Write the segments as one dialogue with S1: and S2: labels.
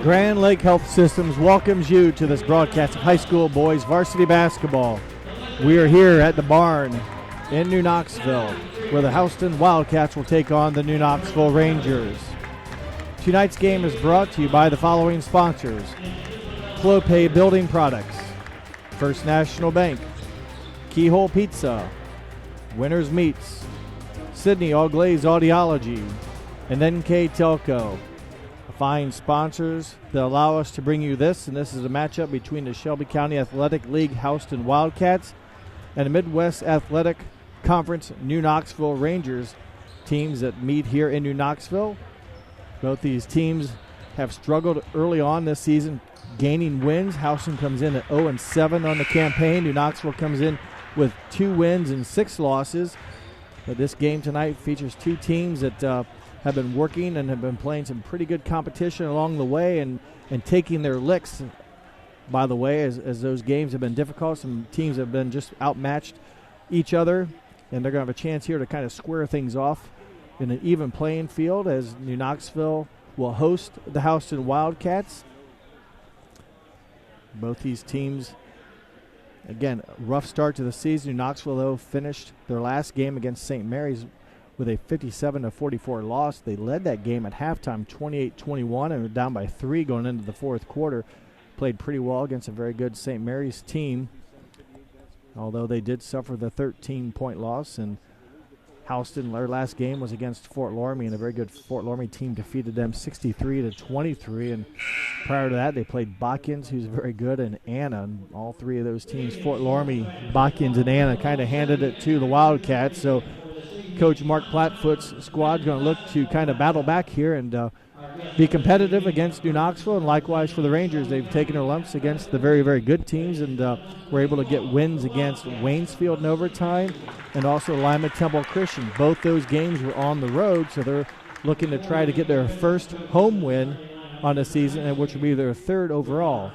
S1: Grand Lake Health Systems welcomes you to this broadcast of high school boys varsity basketball. We are here at the barn in New Knoxville, where the Houston Wildcats will take on the New Knoxville Rangers. Tonight's game is brought to you by the following sponsors: Clopay Building Products, First National Bank, Keyhole Pizza, Winners Meats, Sydney All Glaze Audiology, and NKTelco. Fine sponsors that allow us to bring you this, and this is a matchup between the Shelby County Athletic League Houston Wildcats and the Midwest Athletic Conference New Knoxville Rangers, teams that meet here in New Knoxville. Both these teams have struggled early on this season gaining wins. Houston comes in at 0-7 on the campaign. New Knoxville comes in with 2 wins and 6 losses. But this game tonight features two teams that have been working and have been playing some pretty good competition along the way and taking their licks, by the way, as those games have been difficult. Some teams have been just outmatched each other, and they're going to have a chance here to kind of square things off in an even playing field as New Knoxville will host the Houston Wildcats. Both these teams, again, rough start to the season. New Knoxville, though, finished their last game against St. Mary's with a 57-44 loss. They led that game at halftime 28-21 and were down by 3 going into the fourth quarter. Played pretty well against a very good St. Mary's team, although they did suffer the 13-point loss. And Houston, their last game was against Fort Loramie, and a very good Fort Loramie team defeated them 63-23. And prior to that, they played Botkins, who's very good, and Anna. And all three of those teams, Fort Loramie, Botkins, and Anna, kind of handed it to the Wildcats. So Coach Mark Plattfoot's squad going to look to kind of battle back here and be competitive against New Knoxville, and likewise for the Rangers. They've taken their lumps against the very, very good teams and were able to get wins against Waynesfield in overtime and also Lima Temple Christian. Both those games were on the road, so they're looking to try to get their first home win on the season, and which will be their 3rd overall.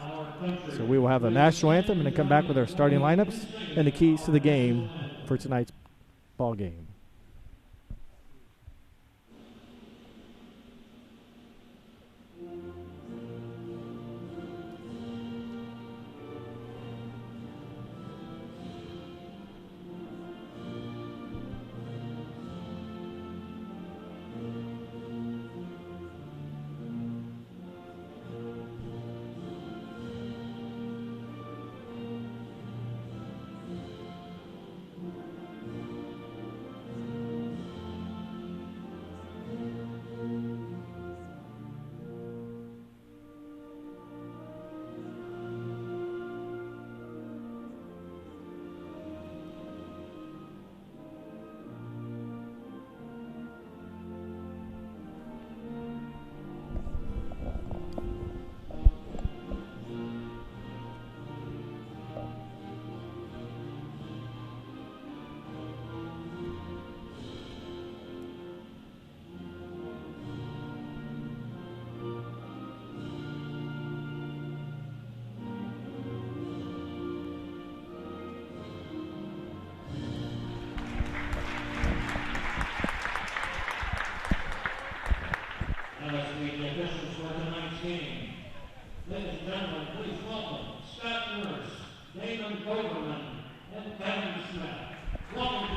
S1: So we will have a national anthem and then come back with our starting lineups and the keys to the game for tonight's ball game.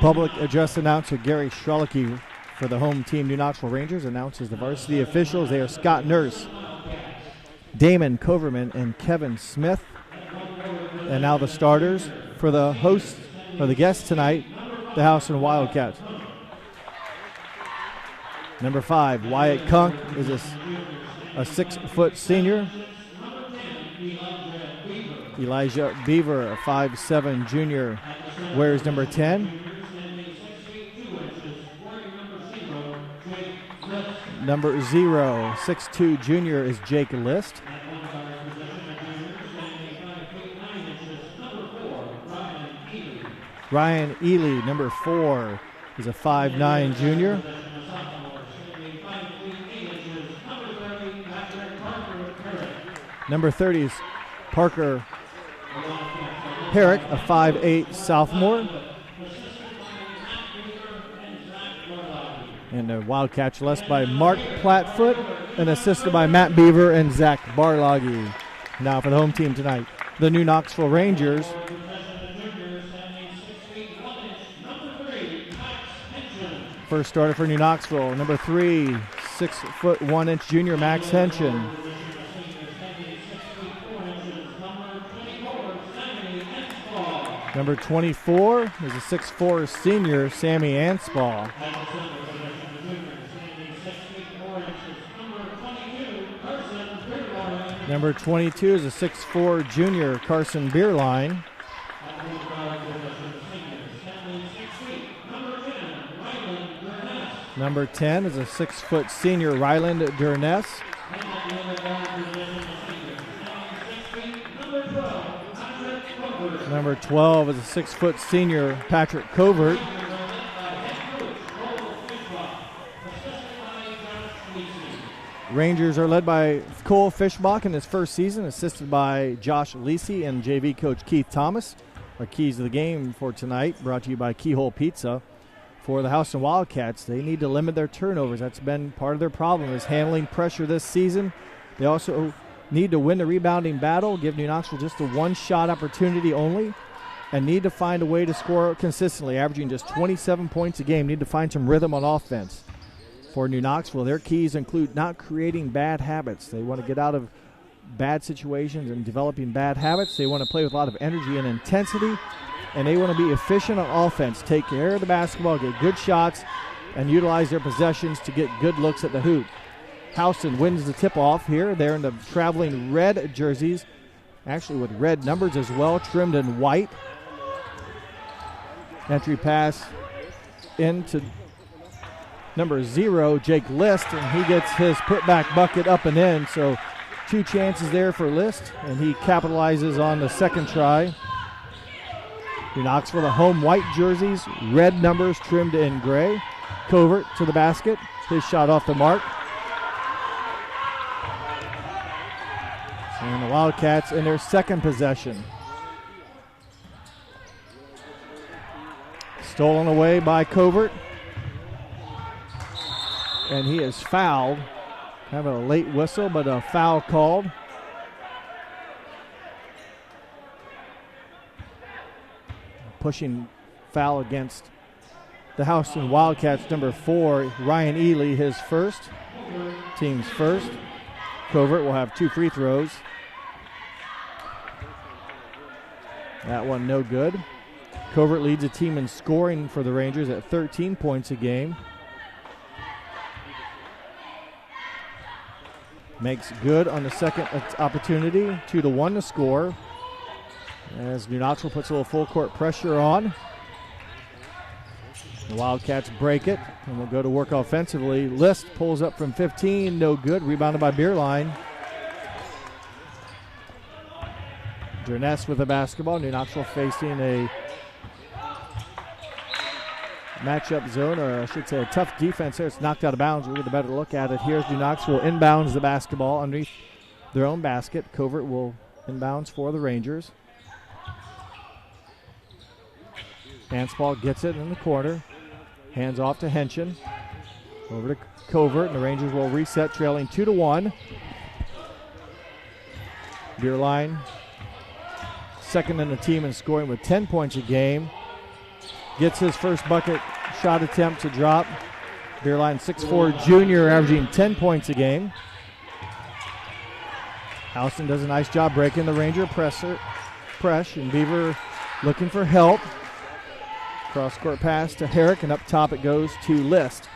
S1: Public address announcer Gary Schrolicki for the home team New Knoxville Rangers announces the varsity officials. They are Scott Nurse, Damon Coverman, and Kevin Smith. And now the starters for the hosts or the guests tonight, the Houston Wildcats. Number 5, Wyatt Kunk is a 6-foot senior. Elijah Beaver, a 5'7" junior, wears number 10. Number 0, 6'2" junior is Jake List. Ryan Ely, number 4, is a 5'9" junior. Number 30 is Parker Herrick, a 5'8" sophomore. And a wild catch less by Mark Plattfoot. and assisted by Matt Beaver and Zach Barloggy. Now for the home team tonight, the New Knoxville Rangers. First starter for New Knoxville, number 3, 6'1" junior Max Henshin. Number 24 is a 6'4" senior Sammy Anspall. Number 22 is a 6'4" junior Carson Bierlein. Number 10 is a 6' senior Ryland Durness. Number 12 is a 6' senior Patrick Covert. Rangers are led by Cole Fishbach in his first season, assisted by Josh Lisi and JV coach Keith Thomas. Our keys to the game for tonight, brought to you by Keyhole Pizza. For the Houston Wildcats, they need to limit their turnovers. That's been part of their problem, is handling pressure this season. They also need to win the rebounding battle, give New Knoxville just a one-shot opportunity only, and need to find a way to score consistently, averaging just 27 points a game. Need to find some rhythm on offense. For New Knoxville, their keys include not creating bad habits. They want to get out of bad situations and developing bad habits. They want to play with a lot of energy and intensity, and they want to be efficient on offense, take care of the basketball, get good shots, and utilize their possessions to get good looks at the hoop. Houston wins the tip-off here. They're in the traveling red jerseys, actually with red numbers as well, trimmed in white. Entry pass into number 0, Jake List, and he gets his putback bucket up and in. So 2 chances there for List, and he capitalizes on the second try. New Knoxville, the home white jerseys, red numbers trimmed in gray. Covert to the basket. His shot off the mark. And the Wildcats in their second possession. Stolen away by Covert. And he is fouled. Kind of a late whistle, but a foul called. Pushing foul against the Houston Wildcats, number 4, Ryan Ely, his first, team's first. Covert will have 2 free throws. That one no good. Covert leads the team in scoring for the Rangers at 13 points a game. Makes good on the second opportunity, 2-1 to score. As New Knoxville puts a little full court pressure on. The Wildcats break it, and will go to work offensively. List pulls up from 15, no good. Rebounded by Bierlein. Durness with the basketball. New Knoxville facing a matchup zone, or I should say a tough defense there. It's knocked out of bounds. We'll get a better look at it. Here's New Knoxville inbounds the basketball underneath their own basket. Covert will inbounds for the Rangers. Anspall gets it in the corner. Hands off to Henshin. Over to Covert, and the Rangers will reset, trailing 2-1. Bierlein, second in the team in scoring with 10 points a game. Gets his first bucket shot attempt to drop. Bierlein, 6'4" junior, averaging 10 points a game. Houston does a nice job breaking the Ranger press, and Beaver looking for help. Cross-court pass to Herrick, and up top it goes to List.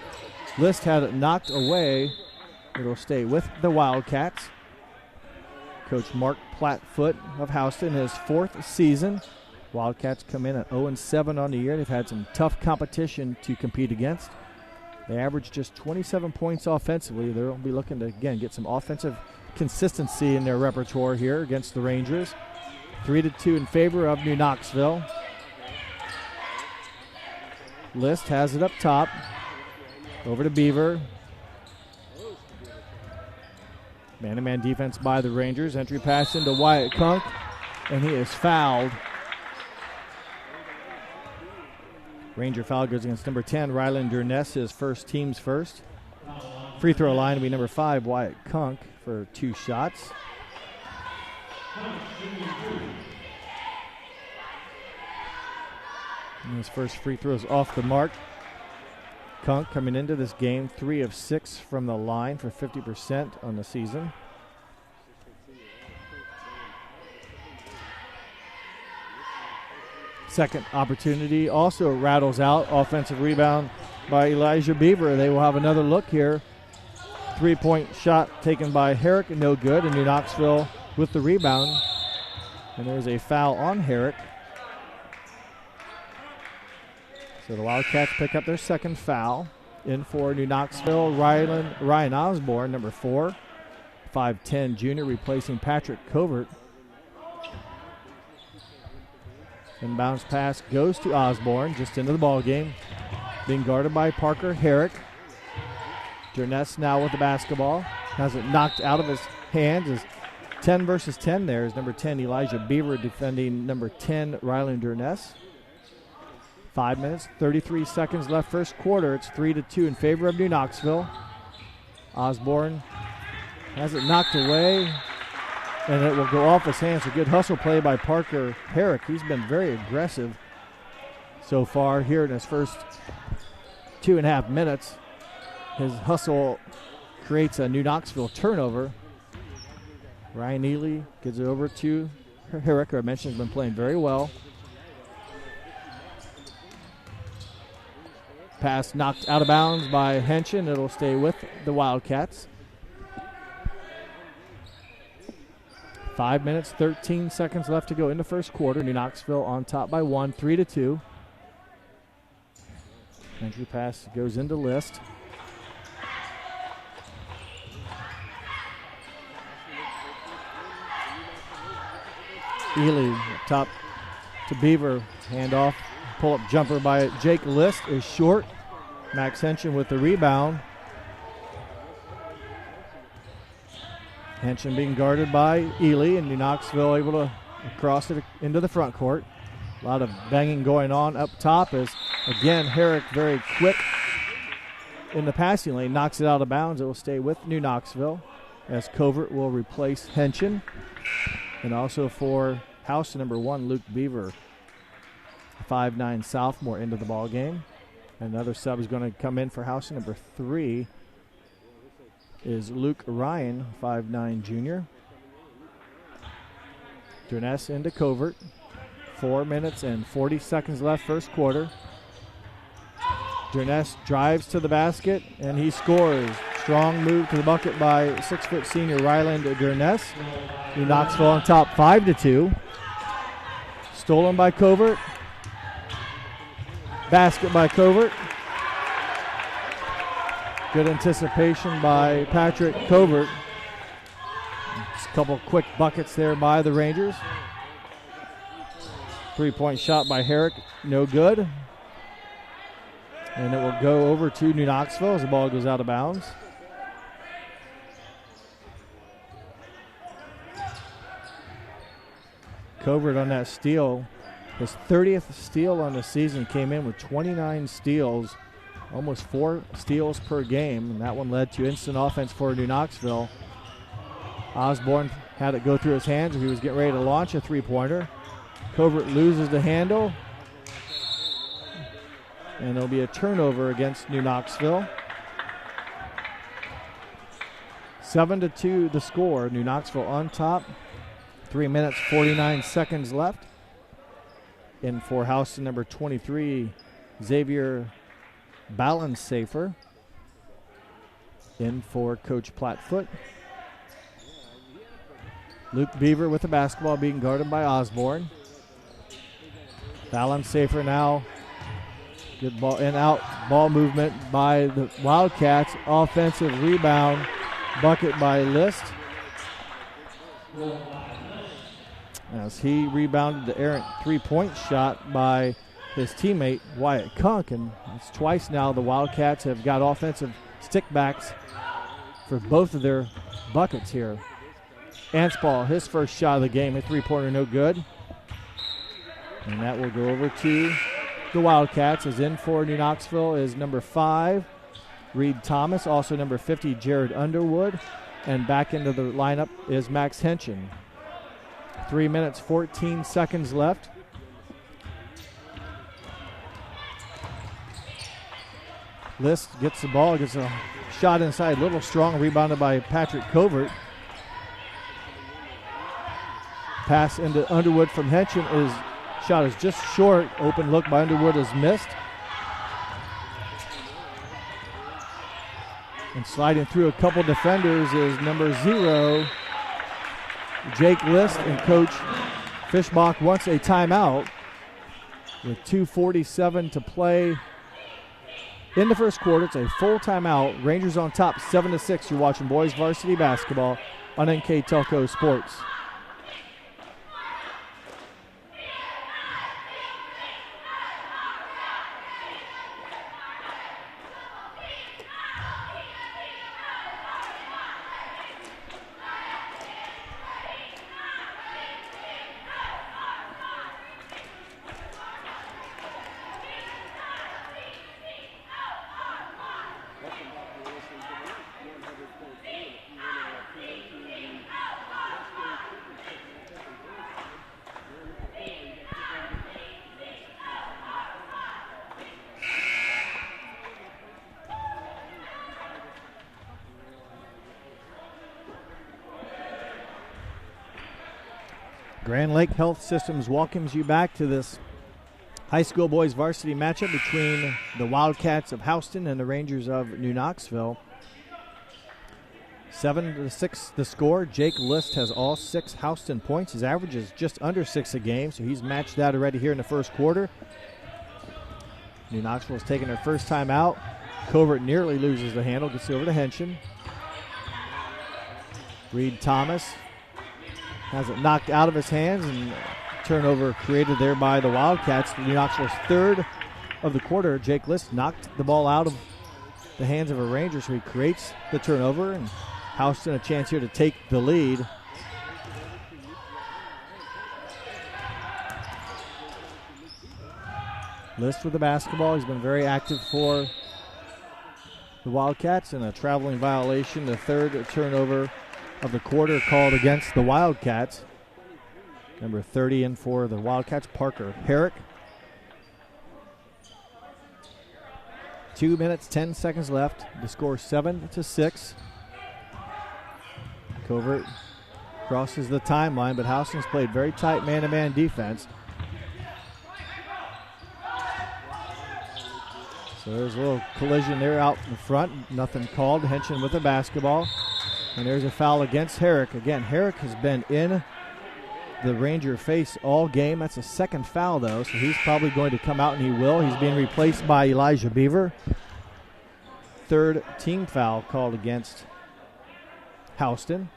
S1: List had it knocked away. It'll stay with the Wildcats. Coach Mark Plattfoot of Houston, his 4th season. Wildcats come in at 0-7 on the year. They've had some tough competition to compete against. They average just 27 points offensively. They'll be looking to, again, get some offensive consistency in their repertoire here against the Rangers. 3-2 in favor of New Knoxville. List has it up top. Over to Beaver. Man-to-man defense by the Rangers. Entry pass into Wyatt Kunk, and he is fouled. Ranger foul goes against number 10, Ryland Durness, his first, team's first. free throw line will be number 5, Wyatt Kunk, for 2 shots. And his first free throw is off the mark. Kunk coming into this game 3 of 6 from the line for 50% on the season. Second opportunity also rattles out. Offensive rebound by Elijah Beaver. They will have another look here. 3-point shot taken by Herrick, no good. And New Knoxville with the rebound. And there's a foul on Herrick. So the Wildcats pick up their second foul. In for New Knoxville, Ryan Osborne, number 4, 5'10" junior, replacing Patrick Covert. Inbounds pass goes to Osborne, just into the ball game, being guarded by Parker Herrick. Jerness now with the basketball, has it knocked out of his hands. Is 10 versus 10 there is number 10 Elijah Beaver defending number 10 Rylan Jerness. 5 minutes, 33 seconds left first quarter. It's 3-2 in favor of New Knoxville. Osborne has it knocked away, and it will go off his hands. A good hustle play by Parker Herrick. He's been very aggressive so far here in his first 2.5 minutes. His hustle creates a New Knoxville turnover. Ryan Ely gives it over to Herrick, who I mentioned has been playing very well. Pass knocked out of bounds by Henshin. It'll stay with the Wildcats. 5 minutes, 13 seconds left to go in the first quarter. New Knoxville on top by 1, 3-2. Entry pass goes into List. Ely top to Beaver. Handoff. Pull-up jumper by Jake List is short. Max Henshin with the rebound. Henshin being guarded by Ely, and New Knoxville able to cross it into the front court. A lot of banging going on up top as, again, Herrick very quick in the passing lane. Knocks it out of bounds. It will stay with New Knoxville as Covert will replace Henshin. And also for house number 1, Luke Beaver. 5'9" sophomore into the ball game. Another sub is going to come in for house number 3 is Luke Ryan, 5'9" junior. Jerness into Covert. 4 minutes and 40 seconds left first quarter. Jerness drives to the basket and he scores. Strong move to the bucket by 6' senior Ryland Jerness. New Knoxville on top 5-2. Stolen by Covert. Basket by Covert. Good anticipation by Patrick Covert. Just a couple quick buckets there by the Rangers. 3-point shot by Herrick, no good. And it will go over to New Knoxville as the ball goes out of bounds. Covert on that steal. His 30th steal on the season, came in with 29 steals, almost 4 steals per game, and that one led to instant offense for New Knoxville. Osborne had it go through his hands. He was getting ready to launch a three-pointer. Covert loses the handle, and there'll be a turnover against New Knoxville. 7-2 the score. New Knoxville on top. 3 minutes, 49 seconds left. In for house number 23, Xavier Ballensafer. In for Coach Plattfoot. Luke Beaver with the basketball being guarded by Osborne. Ballensafer now. Good ball in out ball movement by the Wildcats. Offensive rebound bucket by List. As he rebounded the errant 3-point shot by his teammate Wyatt Kunk, and it's twice now the Wildcats have got offensive stickbacks for both of their buckets here. Anspall, his first shot of the game, a 3-pointer, no good. And that will go over to the Wildcats. As in for New Knoxville is number 5, Reed Thomas, also number 50, Jared Underwood. And back into the lineup is Max Henschen. 3 minutes, 14 seconds left. List gets the ball, gets a shot inside, a little strong, rebounded by Patrick Covert. Pass into Underwood from Henschen. Shot is just short. Open look by Underwood is missed. And sliding through a couple defenders is number 0, Jake List, and Coach Fischbach wants a timeout with 2:47 to play in the first quarter. It's a full timeout. Rangers on top 7-6. You're watching boys varsity basketball on NKTelco Sports. Grand Lake Health Systems welcomes you back to this high school boys varsity matchup between the Wildcats of Houston and the Rangers of New Knoxville. 7-6 the score. Jake List has all 6 Houston points. His average is just under 6 a game, so he's matched that already here in the first quarter. New Knoxville is taking their first time out. Covert nearly loses the handle, gets over to Henschen. Reed Thomas has it knocked out of his hands, and turnover created there by the Wildcats. New Knoxville's third of the quarter. Jake List knocked the ball out of the hands of a Ranger, so he creates the turnover, and Houston a chance here to take the lead. List with the basketball. He's been very active for the Wildcats, and a traveling violation, the third turnover of the quarter called against the Wildcats. Number 30 in for the Wildcats, Parker Herrick. 2 minutes, 10 seconds left. The score 7-6. Covert crosses the timeline, but Houston's played very tight man-to-man defense. So there's a little collision there out in front. Nothing called. Henschen with the basketball. And there's a foul against Herrick. Again, Herrick has been in the Ranger face all game. That's a second foul, though, so he's probably going to come out, and he will. He's being replaced by Elijah Beaver. Third team foul called against Houston.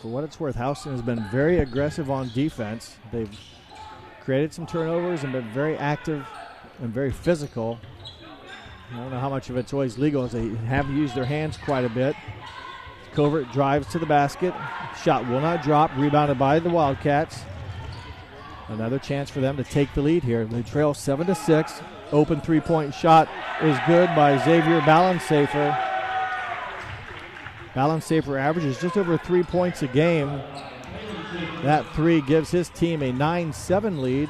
S1: For what it's worth, Houston has been very aggressive on defense. They've created some turnovers and been very active and very physical. I don't know how much of it's always legal, as they have used their hands quite a bit. Covert drives to the basket. Shot will not drop. Rebounded by the Wildcats. Another chance for them to take the lead here. They trail 7-6. Open three-point shot is good by Xavier Balansafer. Balansafer averages just over 3 points a game. That three gives his team a 9-7 lead.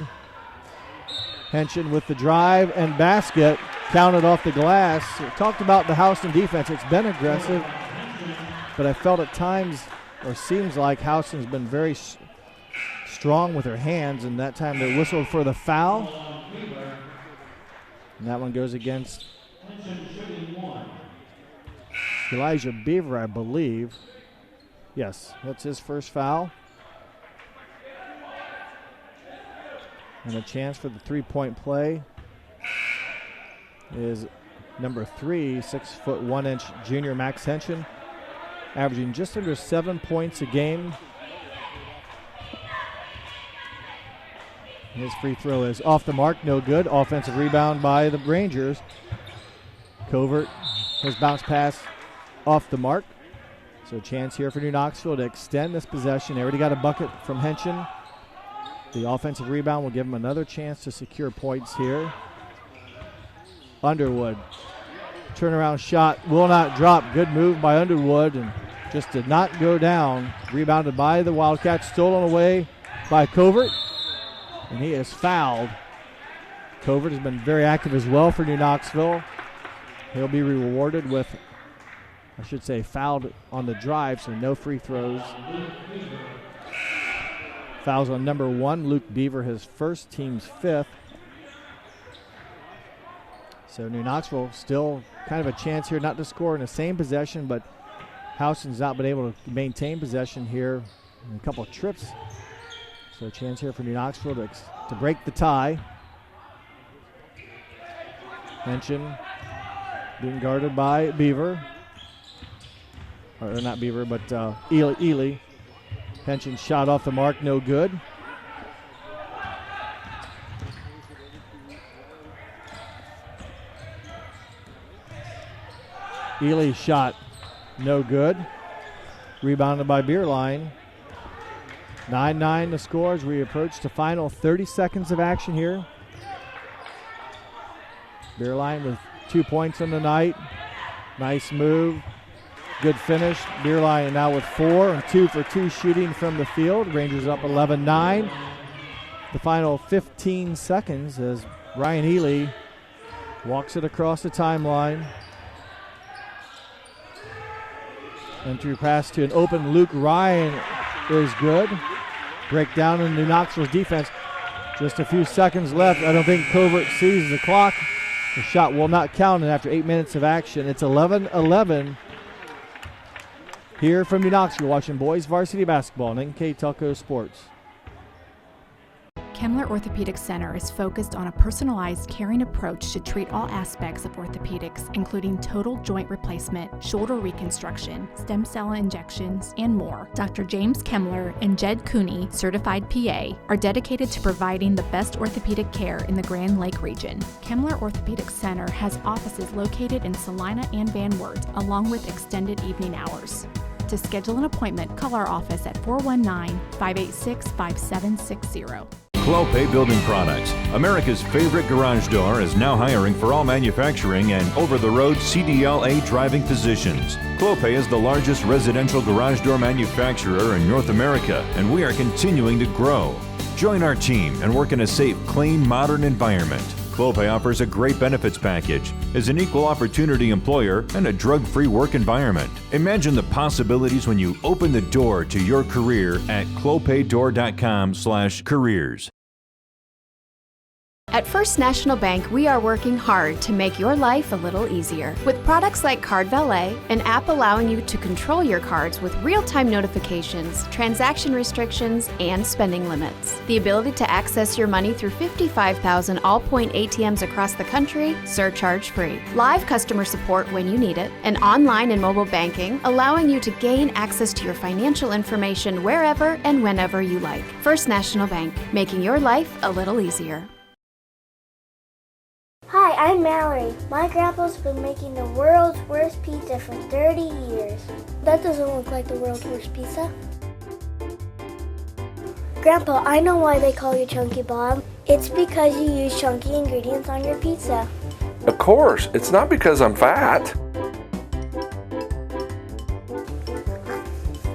S1: Henschen with the drive and basket. Counted off the glass. Talked about the Houston defense. It's been aggressive, but I felt at times, or seems like, Houston's been very strong with their hands, and that time they whistled for the foul. And that one goes against Elijah Beaver, I believe. Yes, that's his first foul. And a chance for the three-point play is number 3, 6'1" junior Max Henschen, averaging just under 7 points a game. His free throw is off the mark, no good. Offensive rebound by the Rangers. Covert has bounced pass off the mark. So a chance here for New Knoxville to extend this possession. They already got a bucket from Henschen. The offensive rebound will give them another chance to secure points here. Underwood. Turnaround shot will not drop. Good move by Underwood and just did not go down. Rebounded by the Wildcats, stolen away by Covert, and he is fouled. Covert has been very active as well for New Knoxville. He'll be rewarded with, I should say, fouled on the drive, so no free throws. Fouls on number 1, Luke Beaver, his first, team's 5th. So New Knoxville still kind of a chance here not to score in the same possession, but Houston's not been able to maintain possession here in a couple of trips. So a chance here for New Knoxville to break the tie. Henson being guarded by Beaver. Or not Beaver, but Ely. Henson shot off the mark, no good. Ely shot, no good. Rebounded by Beerline. 9-9 the score as we approach the final 30 seconds of action here. Beerline with 2 points on the night. Nice move. Good finish. Beerline now with 4 and 2 for 2 shooting from the field. Rangers up 11-9. The final 15 seconds as Ryan Ely walks it across the timeline. Entry pass to an open Luke Ryan is good. Breakdown in New Knoxville's defense. Just a few seconds left. I don't think Covert sees the clock. The shot will not count, and after 8 minutes of action, it's 11-11 here from New Knoxville, watching boys varsity basketball on NKTelco Sports.
S2: Kemmler Orthopedic Center is focused on a personalized, caring approach to treat all aspects of orthopedics, including total joint replacement, shoulder reconstruction, stem cell injections, and more. Dr. James Kemmler and Jed Cooney, certified PA, are dedicated to providing the best orthopedic care in the Grand Lake region. Kemmler Orthopedic Center has offices located in Salina and Van Wert, along with extended evening hours. To schedule an appointment, call our office at 419-586-5760.
S3: Clopay Building Products, America's favorite garage door, is now hiring for all manufacturing and over-the-road CDLA driving positions. Clopay is the largest residential garage door manufacturer in North America, and we are continuing to grow. Join our team and work in a safe, clean, modern environment. Clopay offers a great benefits package, is an equal opportunity employer, and a drug-free work environment. Imagine the possibilities when you open the door to your career at clopaydoor.com/careers.
S4: At First National Bank, we are working hard to make your life a little easier. With products like Card Valet, an app allowing you to control your cards with real-time notifications, transaction restrictions, and spending limits. The ability to access your money through 55,000 all-point ATMs across the country, surcharge-free. Live customer support when you need it. And online and mobile banking, allowing you to gain access to your financial information wherever and whenever you like. First National Bank, making your life a little easier.
S5: Hi, I'm Mallory. My grandpa's been making the world's worst pizza for 30 years. That doesn't look like the world's worst pizza. Grandpa, I know why they call you Chunky Bob. It's because you use chunky ingredients on your pizza.
S6: Of course, it's not because I'm fat.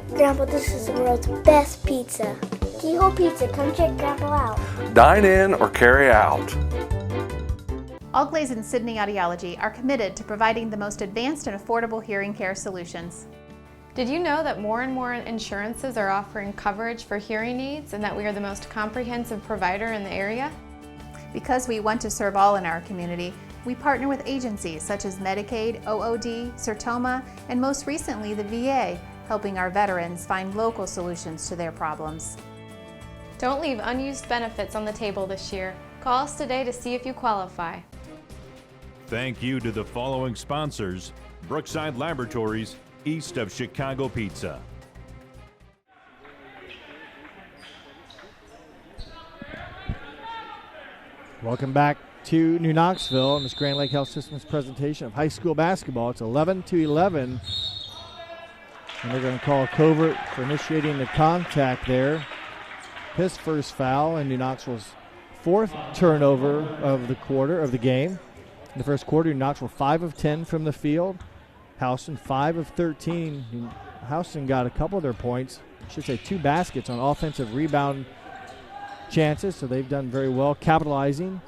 S5: Grandpa, this is the world's best pizza. Keyhole Pizza, come check Grandpa out.
S6: Dine in or carry out.
S7: Allglaze and Sydney Audiology are committed to providing the most advanced and affordable hearing care solutions.
S8: Did you know that more and more insurances are offering coverage for hearing aids and that we are the most comprehensive provider in the area?
S7: Because we want to serve all in our community, we partner with agencies such as Medicaid, OOD, Sertoma, and most recently the VA, helping our veterans find local solutions to their problems.
S8: Don't leave unused benefits on the table this year. Call us today to see if you qualify.
S3: Thank you to the following sponsors: Brookside Laboratories, east of Chicago Pizza.
S1: Welcome back to New Knoxville and this Grand Lake Health Systems presentation of high school basketball. It's 11-11. And they're going to call Covert for initiating the contact there. His first foul and New Knoxville's fourth turnover of the quarter, of the game. In the first quarter, Knoxville 5 of 10 from the field. Houston 5 of 13. Houston got a couple of their points, I should say 2 baskets on offensive rebound chances, so they've done very well capitalizing.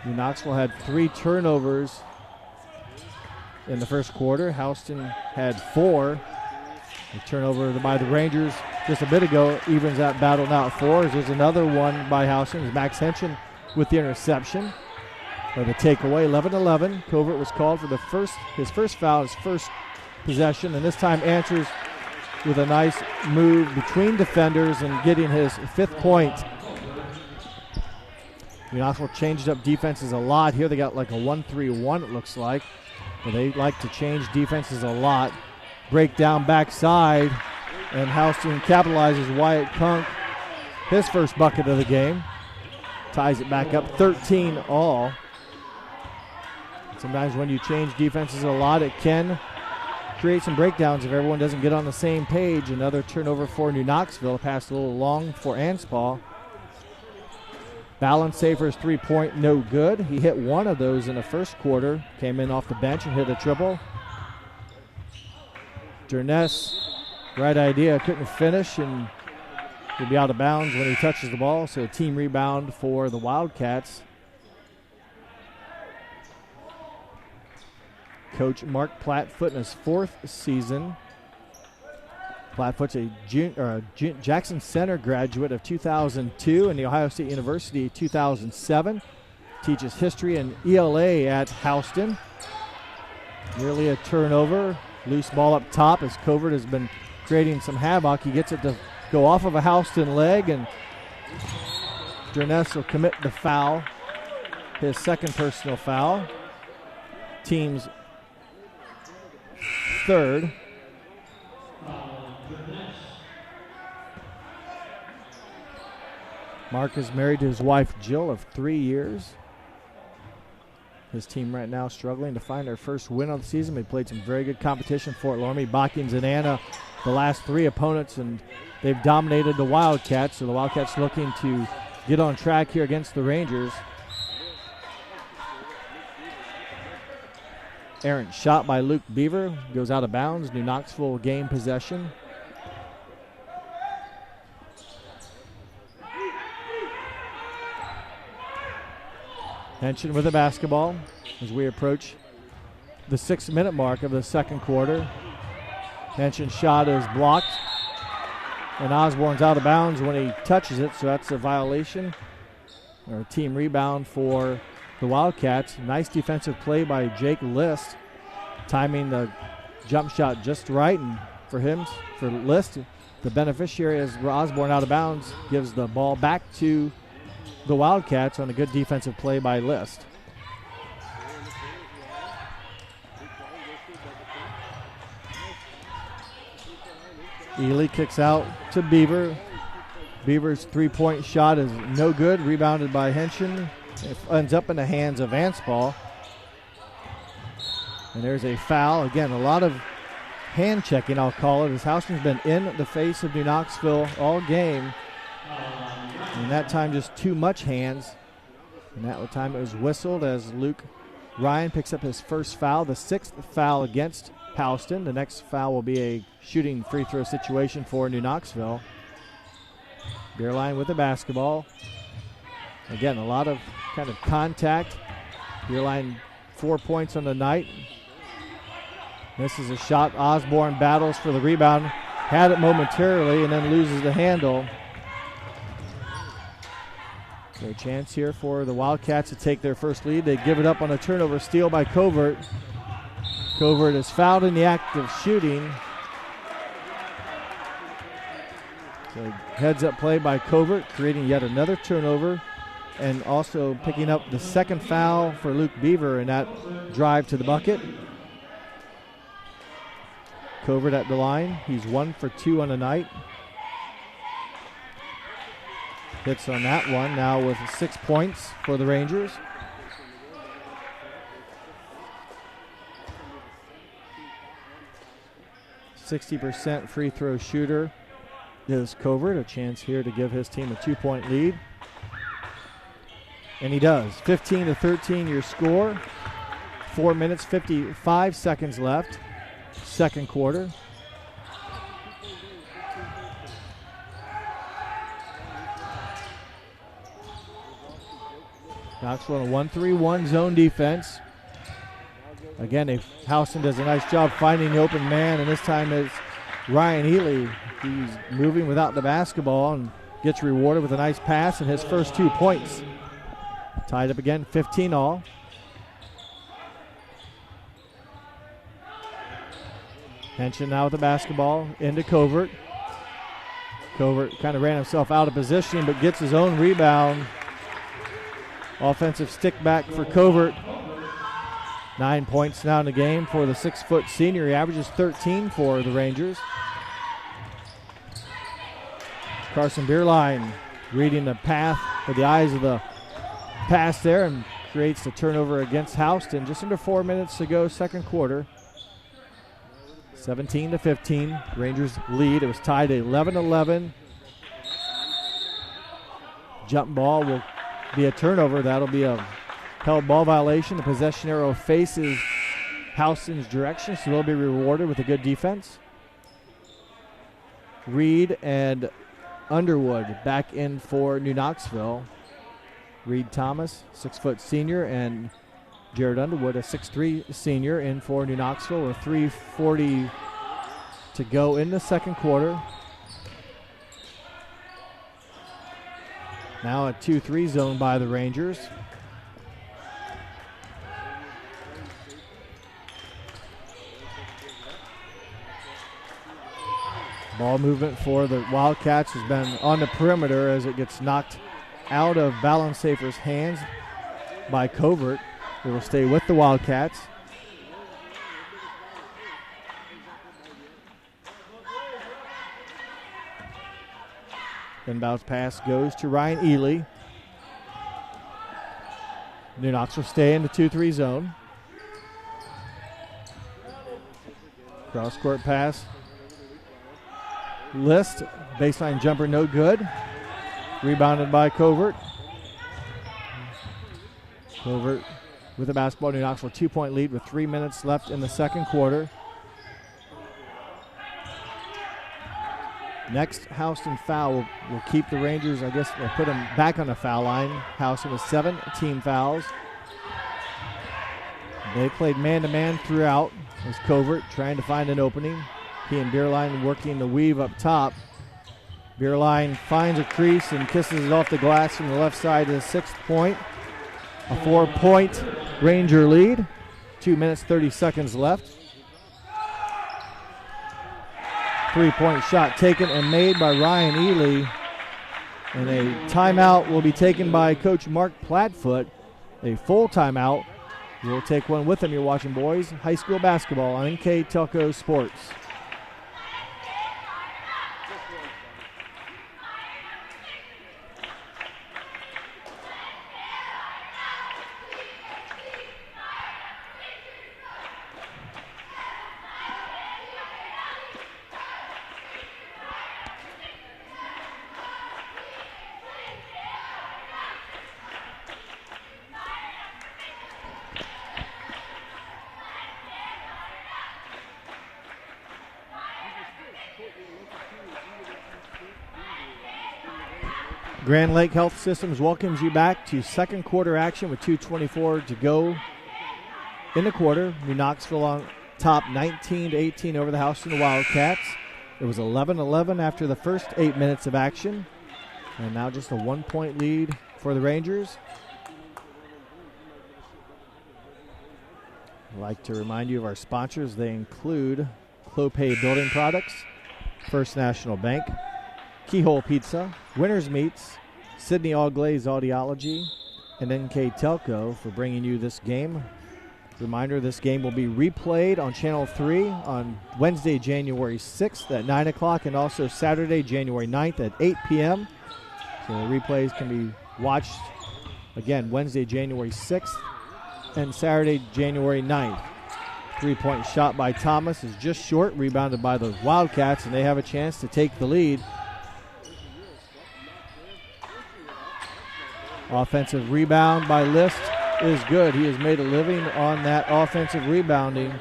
S1: Knoxville had 3 turnovers in the first quarter. Houston had 4. A turnover by the Rangers just a bit ago evens that battle now at 4. There's another one by Houston. It's Max Henschen with the interception. Or the takeaway, 11-11. Covert was called for his first foul, his first possession, and this time answers with a nice move between defenders and getting his 5th point. Knoxville changed up defenses a lot. Here they got like a 1-3-1, it looks like. But they like to change defenses a lot. Break down backside, and Houston capitalizes. Wyatt Kunk, his first bucket of the game. Ties it back up 13 all. Sometimes when you change defenses a lot, it can create some breakdowns if everyone doesn't get on the same page. Another turnover for New Knoxville. Passed a little long for Anspaugh. Balance-Safer's 3-point, no good. He hit one of those in the first quarter. Came in off the bench and hit a triple. Durness, right idea, couldn't finish, and he'll be out of bounds when he touches the ball. So a team rebound for the Wildcats. Coach Mark Plattfoot in his 4th season. Plattfoot's a Jackson Center graduate of 2002 and the Ohio State University 2007. Teaches history and ELA at Houston. Nearly a turnover. Loose ball up top as Covert has been creating some havoc. He gets it to go off of a Houston leg, and Durness will commit the foul. His 2nd personal foul. Team's 3rd. Mark is married to his wife Jill of 3 years. His team right now struggling to find their first win of the season. They played some very good competition. Fort Loramie, Botkins, and Anna, the last 3 opponents, and they've dominated the Wildcats. So the Wildcats looking to get on track here against the Rangers. Errant shot by Luke Beaver. Goes out of bounds. New Knoxville game possession. Henschen with the basketball as we approach the 6-minute mark of the second quarter. Henschen's shot is blocked, and Osborne's out of bounds when he touches it, so that's a violation or a team rebound for the Wildcats. Nice defensive play by Jake List, timing the jump shot just right, and for List, the beneficiary is Osborne out of bounds, gives the ball back to the Wildcats on a good defensive play by List. Ely kicks out to Beaver. Beaver's 3-point shot is no good, rebounded by Henschen. It ends up in the hands of Anspaugh. And there's a foul. Again, a lot of hand checking, I'll call it, as Houston's been in the face of New Knoxville all game. And that time just too much hands. And that time it was whistled as Luke Ryan picks up his first foul, the 6th foul against Houston. The next foul will be a shooting free throw situation for New Knoxville. Beerline with the basketball. Again, a lot of kind of contact. Beerline 4 points on the night. Misses a shot. Osborne battles for the rebound. Had it momentarily and then loses the handle. So a chance here for the Wildcats to take their first lead. They give it up on a turnover steal by Covert. Covert is fouled in the act of shooting. So heads up play by Covert, creating yet another turnover, and also picking up the 2nd foul for Luke Beaver in that drive to the bucket. Covert at the line. He's 1 for 2 on the night. Hits on that one now with 6 points for the Rangers. .60% free throw shooter is Covert. A chance here to give his team a 2-point lead. And he does. 15-13 your score. 4 minutes, 55 seconds left. Second quarter. Knoxville in a 1-3-1 zone defense. Again, Houston does a nice job finding the open man, and this time it's Ryan Ely. He's moving without the basketball and gets rewarded with a nice pass and his first 2 points. Tied up again, 15 all. Henson now with the basketball into Covert. Covert kind of ran himself out of position but gets his own rebound. Offensive stick back for Covert. 9 points now in the game for the 6-foot senior. He averages 13 for the Rangers. Carson Bierlein reading the path or the eyes of the pass there and creates the turnover against Houston. Just under 4 minutes to go, second quarter. 17-15, Rangers lead. It was tied at 11-11. Jump ball will be a turnover. That'll be a held ball violation. The possession arrow faces Houston's direction, so they'll be rewarded with a good defense. Reed and Underwood back in for New Knoxville. Reed Thomas, 6-foot senior, and Jared Underwood, a 6'3 senior, in for New Knoxville with 3:40 to go in the second quarter. Now a 2-3 zone by the Rangers. Ball movement for the Wildcats has been on the perimeter as it gets knocked out of Balansafer's hands by Covert. It will stay with the Wildcats. Inbounds pass goes to Ryan Ely. New Knoxville stay in the 2-3 zone. Cross court pass. List, baseline jumper, no good. Rebounded by Covert. Covert with the basketball. New Knoxville 2-point lead with 3 minutes left in the second quarter. Next Houston foul will keep the Rangers, I guess, will put them back on the foul line. Houston with 7 team fouls. They played man-to-man throughout as Covert trying to find an opening. He and Bierlein working the weave up top. Bierlein finds a crease and kisses it off the glass from the left side to the 6th point. A 4-point Ranger lead. 2 minutes, 30 seconds left. 3-point shot taken and made by Ryan Ely. And a timeout will be taken by Coach Mark Plattfoot. A full timeout. We'll take one with him. You're watching boys high school basketball on NKTelco Sports. Grand Lake Health Systems welcomes you back to second quarter action with 2:24 to go in the quarter. New Knoxville on top 19-18 over the Houston Wildcats. It was 11-11 after the first 8 minutes of action. And now just a 1-point lead for the Rangers. I'd like to remind you of our sponsors. They include Clopay Building Products, First National Bank, Keyhole Pizza, Winners Meats, Sydney All Glaze Audiology, and NKTelco for bringing you this game. Reminder, this game will be replayed on Channel 3 on Wednesday, January 6th at 9 o'clock and also Saturday, January 9th at 8 p.m. So the replays can be watched again Wednesday, January 6th and Saturday, January 9th. 3-point shot by Thomas is just short, rebounded by the Wildcats, and they have a chance to take the lead. Offensive rebound by List is good. He has made a living on that offensive rebounding.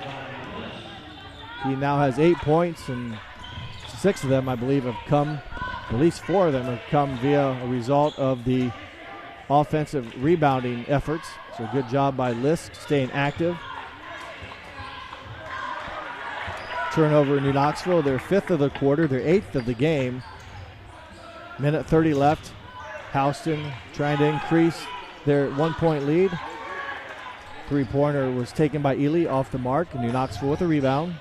S1: He now has 8 points, and 6 of them, I believe, have come, at least 4 of them have come via a result of the offensive rebounding efforts. So good job by List staying active. Turnover in New Knoxville, their 5th of the quarter, their 8th of the game. Minute 30 left. Houston trying to increase their 1-point lead. Three-pointer was taken by Ely off the mark. New Knoxville with a rebound.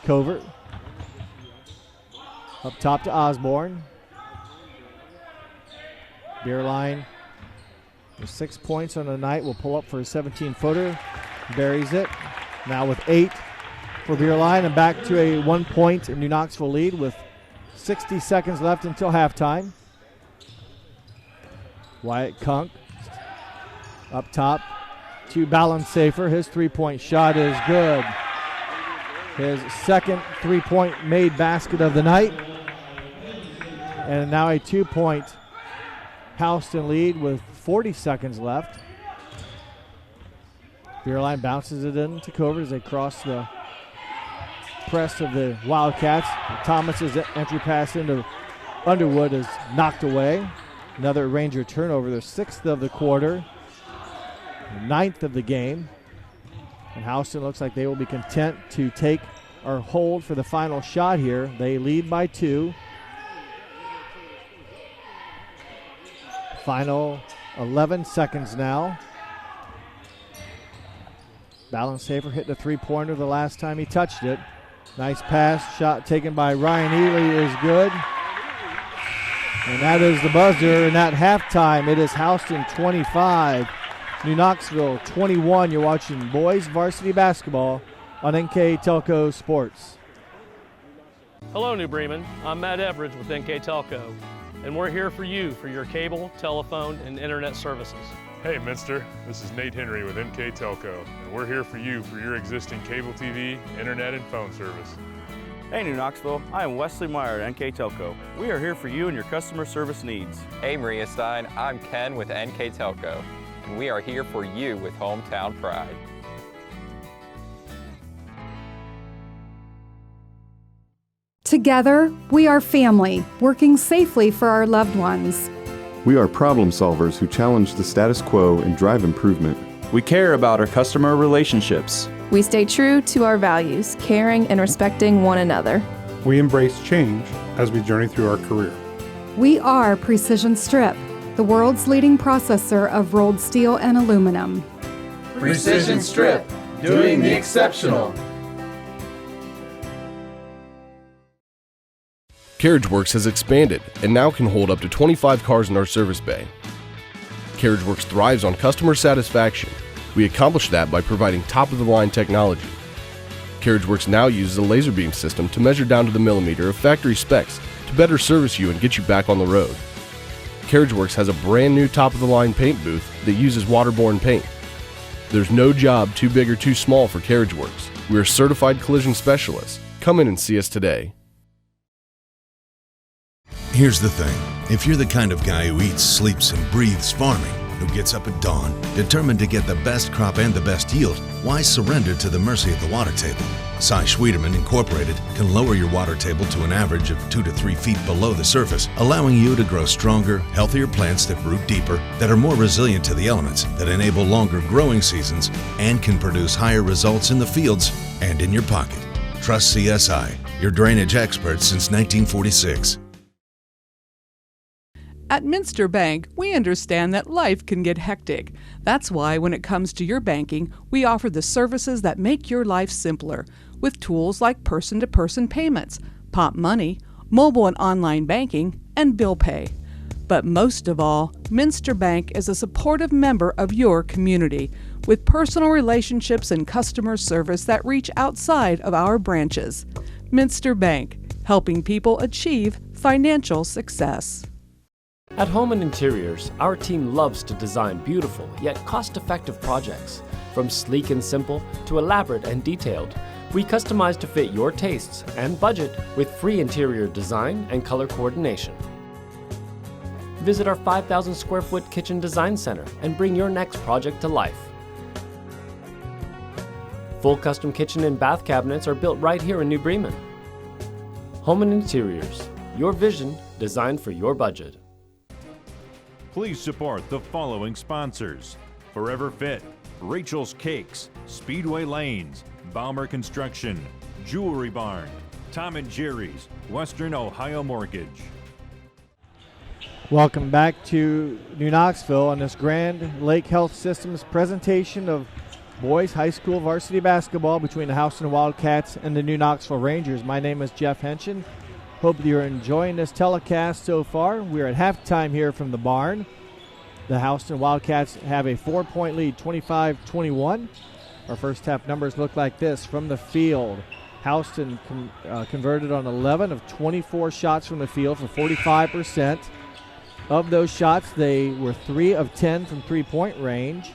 S1: Covert. Up top to Osborne. Beerline with 6 points on the night will pull up for a 17-footer. Buries it. Now with 8 for Beerline, and back to a 1-point New Knoxville lead with 60 seconds left until halftime. Wyatt Kunk up top to Balansafer. His 3-point shot is good. His second 3-point made basket of the night. And now a 2-point Houston lead with 40 seconds left. Beerline bounces it in to Covert as they cross the press of the Wildcats. Thomas's entry pass into Underwood is knocked away. Another Ranger turnover, their 6th of the quarter, the 9th of the game. And Houston looks like they will be content to take or hold for the final shot here. They lead by 2. Final 11 seconds now. Balansafer hit the 3-pointer the last time he touched it. Nice pass, shot taken by Ryan Ely is good. And that is the buzzer. And at halftime, it is Houston 25, New Knoxville 21. You're watching boys varsity basketball on NKTelco Sports.
S9: Hello, New Bremen. I'm Matt Everidge with NKTelco, and we're here for you for your cable, telephone, and internet services.
S10: Hey, Minster. This is Nate Henry with NKTelco, and we're here for you for your existing cable TV, internet, and phone service.
S11: Hey, New Knoxville. I am Wesley Meyer at NKTelco. We are here for you and your customer service needs.
S12: Hey, Maria Stein. I'm Ken with NKTelco, and we are here for you with hometown pride.
S13: Together, we are family, working safely for our loved ones.
S14: We are problem solvers who challenge the status quo and drive improvement.
S15: We care about our customer relationships.
S16: We stay true to our values, caring and respecting one another.
S17: We embrace change as we journey through our career.
S13: We are Precision Strip, the world's leading processor of rolled steel and aluminum.
S18: Precision Strip, doing the exceptional.
S19: CarriageWorks has expanded and now can hold up to 25 cars in our service bay. CarriageWorks thrives on customer satisfaction. We accomplish that by providing top-of-the-line technology. CarriageWorks now uses a laser beam system to measure down to the millimeter of factory specs to better service you and get you back on the road. CarriageWorks has a brand new top-of-the-line paint booth that uses waterborne paint. There's no job too big or too small for CarriageWorks. We are certified collision specialists. Come in and see us today.
S20: Here's the thing. If you're the kind of guy who eats, sleeps, and breathes farming, who gets up at dawn, determined to get the best crop and the best yield, why surrender to the mercy of the water table? Cy Schwiedemann Incorporated can lower your water table to an average of 2 to 3 feet below the surface, allowing you to grow stronger, healthier plants that root deeper, that are more resilient to the elements, that enable longer growing seasons, and can produce higher results in the fields and in your pocket. Trust CSI, your drainage experts since 1946.
S21: At Minster Bank, we understand that life can get hectic. That's why when it comes to your banking, we offer the services that make your life simpler, with tools like person-to-person payments, Pop Money, mobile and online banking, and bill pay. But most of all, Minster Bank is a supportive member of your community, with personal relationships and customer service that reach outside of our branches. Minster Bank, helping people achieve financial success.
S22: At Home and Interiors, our team loves to design beautiful yet cost-effective projects. From sleek and simple to elaborate and detailed, we customize to fit your tastes and budget with free interior design and color coordination. Visit our 5,000 square foot kitchen design center and bring your next project to life. Full custom kitchen and bath cabinets are built right here in New Bremen. Home and Interiors, your vision designed for your budget.
S3: Please support the following sponsors: Forever Fit, Rachel's Cakes, Speedway Lanes, Balmer Construction, Jewelry Barn, Tom and Jerry's, Western Ohio Mortgage.
S1: Welcome back to New Knoxville on this Grand Lake Health Systems presentation of boys high school varsity basketball between the Houston Wildcats and the New Knoxville Rangers. My name is Jeff Henshin. Hope you're enjoying this telecast so far. We're at halftime here from the barn. The Houston Wildcats have a 4-point lead, 25-21. Our first half numbers look like this from the field. Houston converted on 11 of 24 shots from the field for 45%. Of those shots, they were 3 of 10 from three-point range.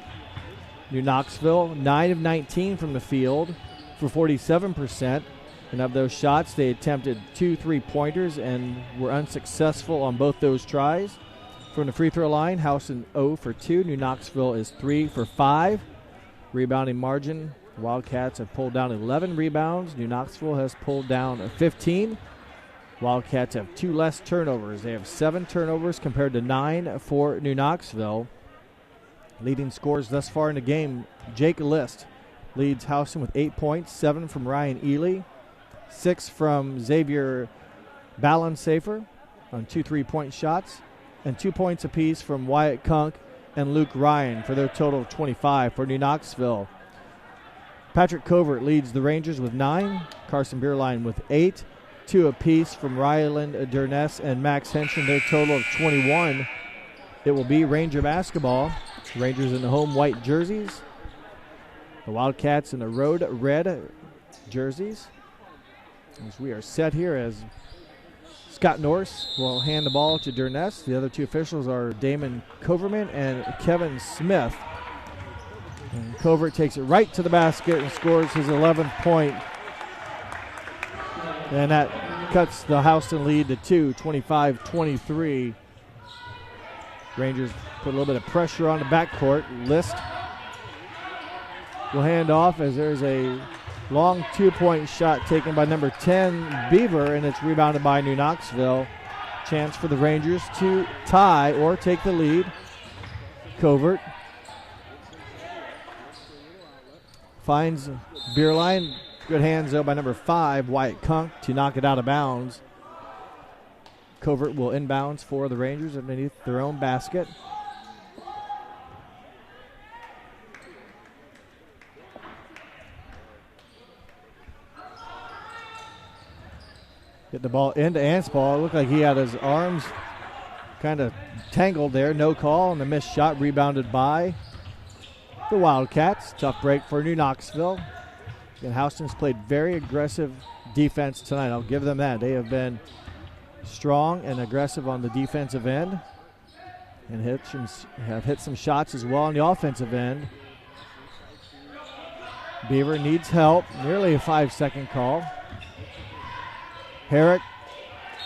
S1: New Knoxville, 9 of 19 from the field for 47%. And of those shots, they attempted 2 3-pointers and were unsuccessful on both those tries. From the free throw line, Houston 0 for 2. New Knoxville is 3 for 5. Rebounding margin, the Wildcats have pulled down 11 rebounds. New Knoxville has pulled down 15. Wildcats have 2 less turnovers. They have 7 turnovers compared to 9 for New Knoxville. Leading scorers thus far in the game, Jake List leads Houston with 8 points, 7 from Ryan Ely, 6 from Xavier Ballensafer on 2 3-point shots, and 2 points apiece from Wyatt Kunk and Luke Ryan for their total of 25 for New Knoxville. Patrick Covert leads the Rangers with 9, Carson Bierlein with 8, 2 apiece from Ryland Durness and Max Henshin, their total of 21. It will be Ranger basketball. Rangers in the home white jerseys. The Wildcats in the road red jerseys. As we are set here as Scott Norris will hand the ball to Durness. The other 2 officials are Damon Coverman and Kevin Smith. And Covert takes it right to the basket and scores his 11th point. And that cuts the Houston lead to 2, 25-23. Rangers put a little bit of pressure on the backcourt. List will hand off as there's a long 2-point shot taken by number 10, Beaver, and it's rebounded by New Knoxville. Chance for the Rangers to tie or take the lead. Covert finds Bierlein. Good hands, though, by number 5, Wyatt Kunk, to knock it out of bounds. Covert will inbounds for the Rangers underneath their own basket. Get the ball into Anspaugh. It looked like he had his arms kind of tangled there. No call, and the missed shot rebounded by the Wildcats. Tough break for New Knoxville. And Houston's played very aggressive defense tonight. I'll give them that. They have been strong and aggressive on the defensive end and have hit some shots as well on the offensive end. Beaver needs help. Nearly a 5-second call. Herrick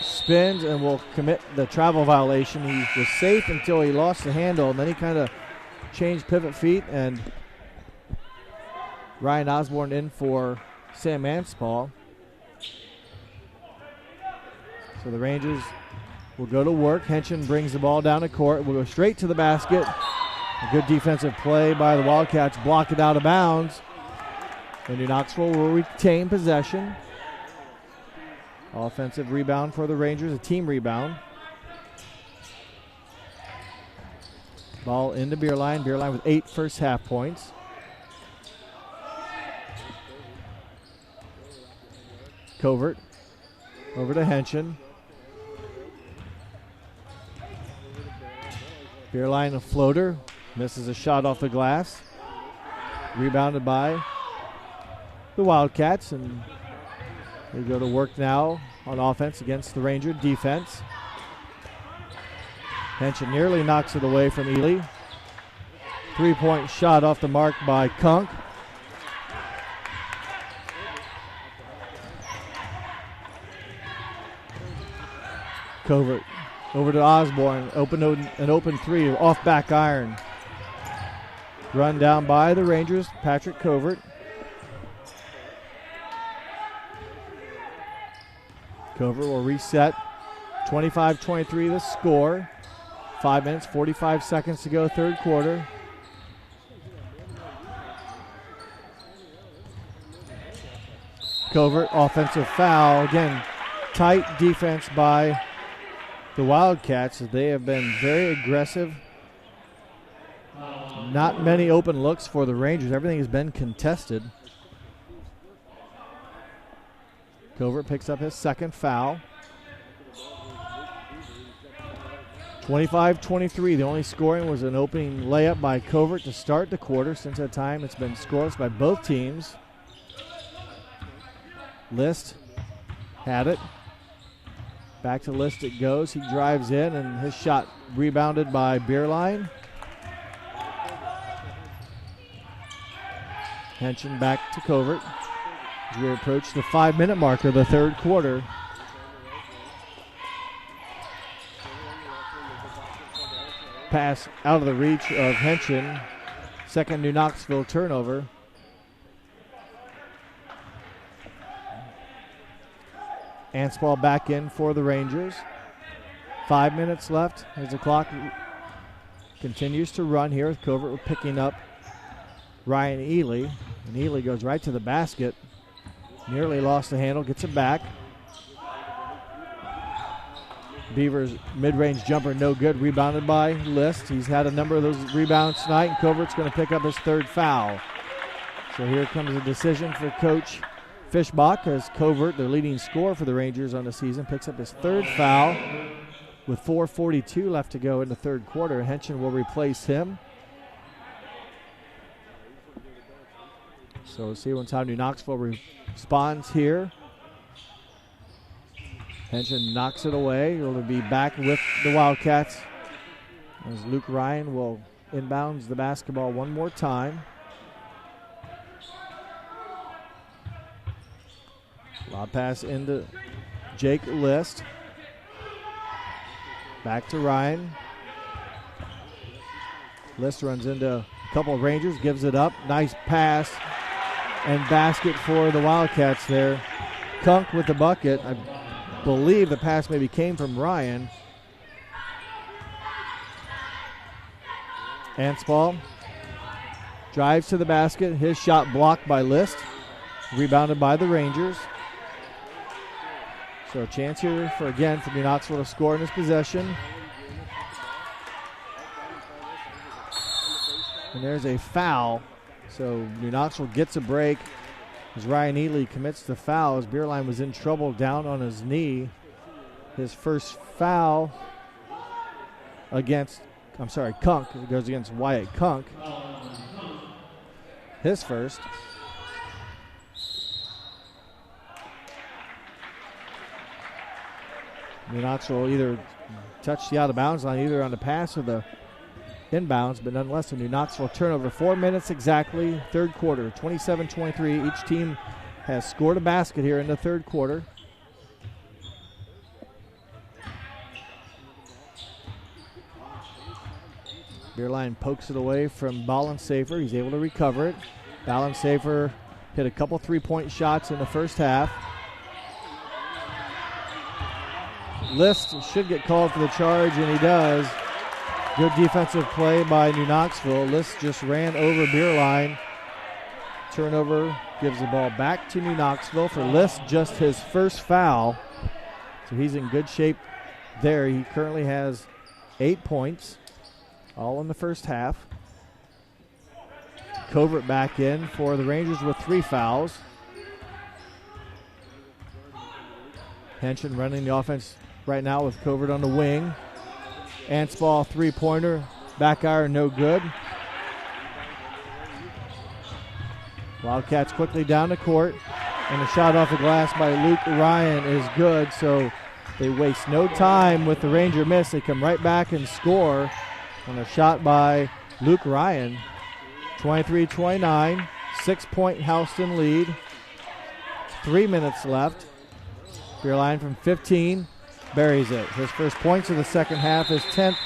S1: spins and will commit the travel violation. He was safe until he lost the handle, and then he kind of changed pivot feet, and Ryan Osborne in for Sam Anspaugh. So the Rangers will go to work. Henshin brings the ball down the court. Will go straight to the basket. A good defensive play by the Wildcats. Block it out of bounds. And New Knoxville will retain possession. Offensive rebound for the Rangers, a team rebound. Ball into Bierlein. Bierlein with 8 first half points. Covert over to Henshin. Bierlein a floater. Misses a shot off the glass. Rebounded by the Wildcats, and they go to work now on offense against the Ranger defense. Henshin nearly knocks it away from Ely. 3-point shot off the mark by Kunk. Covert Over to Osborne, an open three, off back iron. Run down by the Rangers, Patrick Covert. Covert will reset. 25-23 the score. 5 minutes, 45 seconds to go, third quarter. Covert, offensive foul. Again, tight defense by the Wildcats. They have been very aggressive. Not many open looks for the Rangers. Everything has been contested. Covert picks up his second foul. 25-23. The only scoring was an opening layup by Covert to start the quarter. Since that time, it's been scoreless by both teams. List had it. Back to List it goes. He drives in, and his shot rebounded by Bierlein. Henson back to Covert. As we approach the 5-minute marker of the third quarter. Pass out of the reach of Henson. Second New Knoxville turnover. Anspaugh back in for the Rangers. 5 minutes left as the clock continues to run here with Covert picking up Ryan Ely. And Ely goes right to the basket. Nearly lost the handle, gets it back. Beavers mid-range jumper no good, rebounded by List. He's had a number of those rebounds tonight, and Covert's going to pick up his third foul. So here comes a decision for Coach Fischbach as Covert, their leading scorer for the Rangers on the season, picks up his third foul with 4:42 left to go in the third quarter. Henson will replace him. So we'll see once how New Knoxville responds here. Henson knocks it away. He'll be back with the Wildcats as Luke Ryan will inbounds the basketball one more time. Lob pass into Jake List. Back to Ryan. List runs into a couple of Rangers, gives it up. Nice pass and basket for the Wildcats there. Kunk with the bucket. I believe the pass maybe came from Ryan. Anspaugh drives to the basket. His shot blocked by List. Rebounded by the Rangers. So a chance here for New Knoxville to score in this possession. And there's a foul. So New Knoxville gets a break as Ryan Ely commits the foul as Bierlein was in trouble down on his knee. His first foul against, Kunk. It goes against Wyatt Kunk. His first. New Knoxville either touched the out-of-bounds line, either on the pass or the inbounds, but nonetheless a New Knoxville turnover. 4 minutes exactly, third quarter, 27-23. Each team has scored a basket here in the third quarter. Bierlein pokes it away from Ballensafer. He's able to recover it. Ballensafer hit a couple three-point shots in the first half. List should get called for the charge, and he does. Good defensive play by New Knoxville. List just ran over Bierlein. Turnover gives the ball back to New Knoxville for List, just his first foul. So he's in good shape there. He currently has 8 points, all in the first half. Covert back in for the Rangers with 3 fouls. Henson running the offense right now with Covert on the wing. Anspaugh three-pointer, back iron no good. Wildcats quickly down the court, and a shot off the glass by Luke Ryan is good, so they waste no time with the Ranger miss. They come right back and score on a shot by Luke Ryan. 23-29, 6-point Houston lead. 3 minutes left. Bierlein from 15. buries it. His first points of the second half, his 10th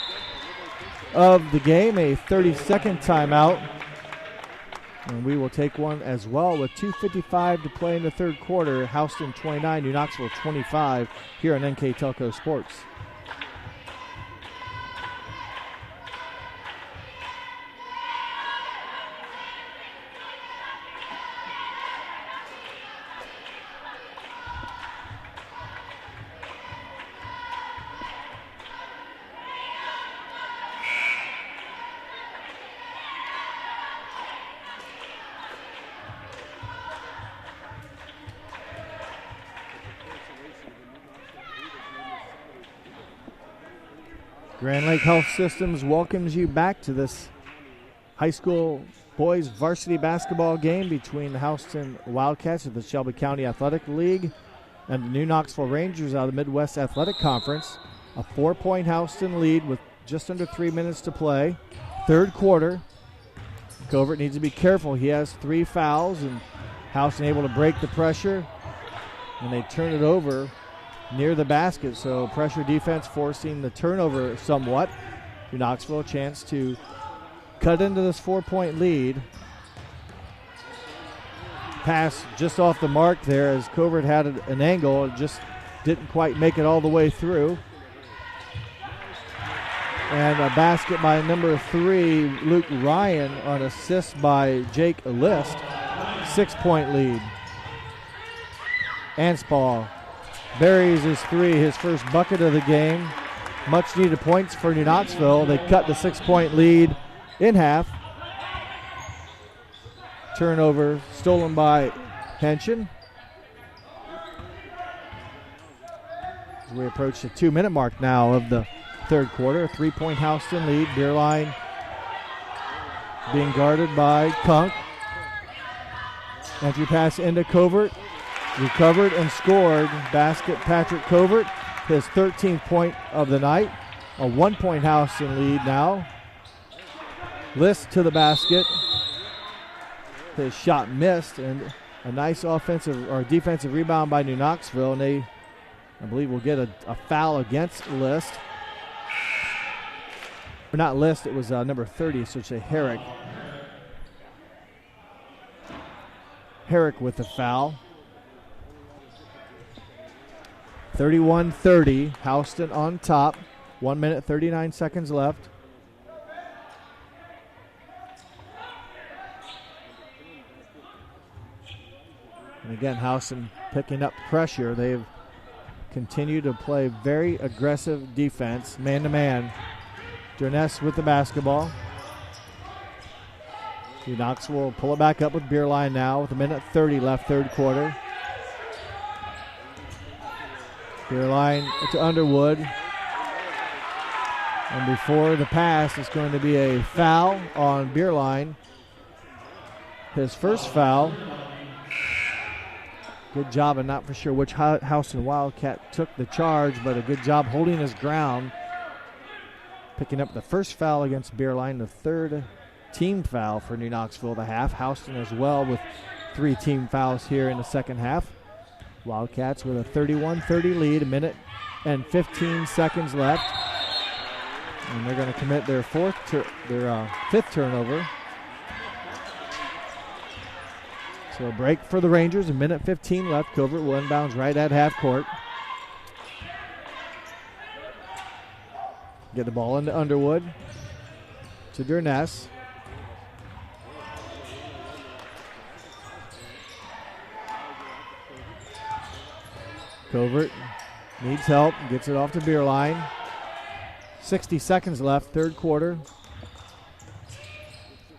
S1: of the game, a 30-second timeout. And we will take one as well with 2:55 to play in the third quarter. Houston 29, New Knoxville 25 here on NKTelco Sports. Grand Lake Health Systems welcomes you back to this high school boys varsity basketball game between the Houston Wildcats of the Shelby County Athletic League and the New Knoxville Rangers out of the Midwest Athletic Conference. A 4-point Houston lead with just under 3 minutes to play. Third quarter. Covert needs to be careful. He has 3 fouls, and Houston able to break the pressure, and they turn it over near the basket, so pressure defense forcing the turnover somewhat. New Knoxville a chance to cut into this 4-point lead. Pass just off the mark there as Covert had an angle and just didn't quite make it all the way through. And a basket by number 3, Luke Ryan, on assist by Jake List. 6-point lead. Anspall buries his 3, his first bucket of the game. Much needed points for New Knoxville. They cut the 6-point lead in half. Turnover stolen by Henson. As we approach the 2-minute mark now of the third quarter. A 3-point Houston lead. Beerline being guarded by Kunk. Entry pass into Covert. Recovered and scored. Basket Patrick Covert, his 13th point of the night. A 1-point Houston lead now. List to the basket. His shot missed, and a nice offensive or defensive rebound by New Knoxville, and they, I believe, will get a foul against List. Or not List, it was number 30, so it's a Herrick. Herrick with the foul. 31-30, Houston on top. 1 minute, 39 seconds left. And again, Houston picking up pressure. They've continued to play very aggressive defense, man-to-man. Durness with the basketball. New Knoxville will pull it back up with Beerline now with 1:30 left, third quarter. Beerline to Underwood. And before the pass, it's going to be a foul on Beerline. His first foul. Good job, and not for sure which Houston Wildcat took the charge, but a good job holding his ground. Picking up the first foul against Beerline, the third team foul for New Knoxville the half. Houston as well with 3 team fouls here in the second half. Wildcats with a 31-30 lead, 1 minute and 15 seconds left. And they're going to commit their fifth turnover. So a break for the Rangers, 1 minute 15 left. Covert will inbounds right at half court. Get the ball into Underwood. To Durness. Covert needs help, gets it off to Beerline. 60 seconds left, third quarter.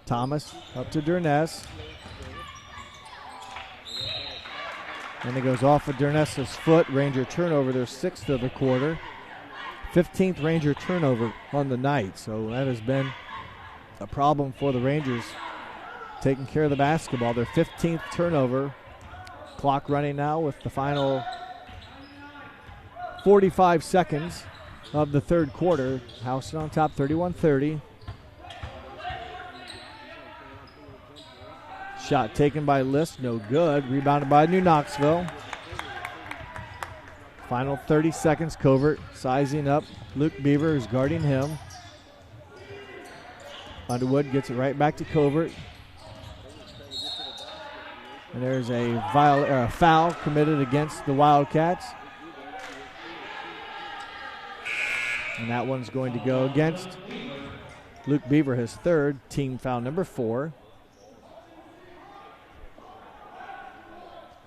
S1: Thomas up to Durness. And it goes off of Durness's foot. Ranger turnover, their 6th of the quarter. 15th Ranger turnover on the night. So that has been a problem for the Rangers taking care of the basketball. Their 15th turnover. Clock running now with the final 45 seconds of the third quarter. Houston on top, 31-30. Shot taken by List, no good. Rebounded by New Knoxville. Final 30 seconds. Covert sizing up. Luke Beaver is guarding him. Underwood gets it right back to Covert. And there's a foul committed against the Wildcats. And that one's going to go against Luke Beaver, his third, team foul number 4.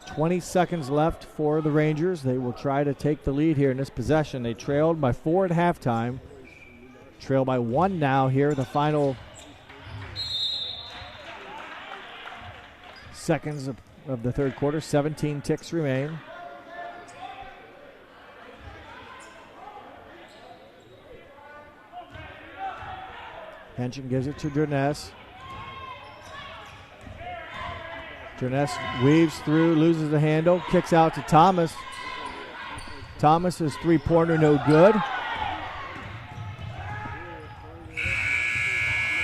S1: 20 seconds left for the Rangers. They will try to take the lead here in this possession. They trailed by 4 at halftime. Trail by 1 now here, the final seconds of the third quarter. 17 ticks remain. Henson gives it to Durness. Durness weaves through, loses the handle, kicks out to Thomas. Thomas's three-pointer no good.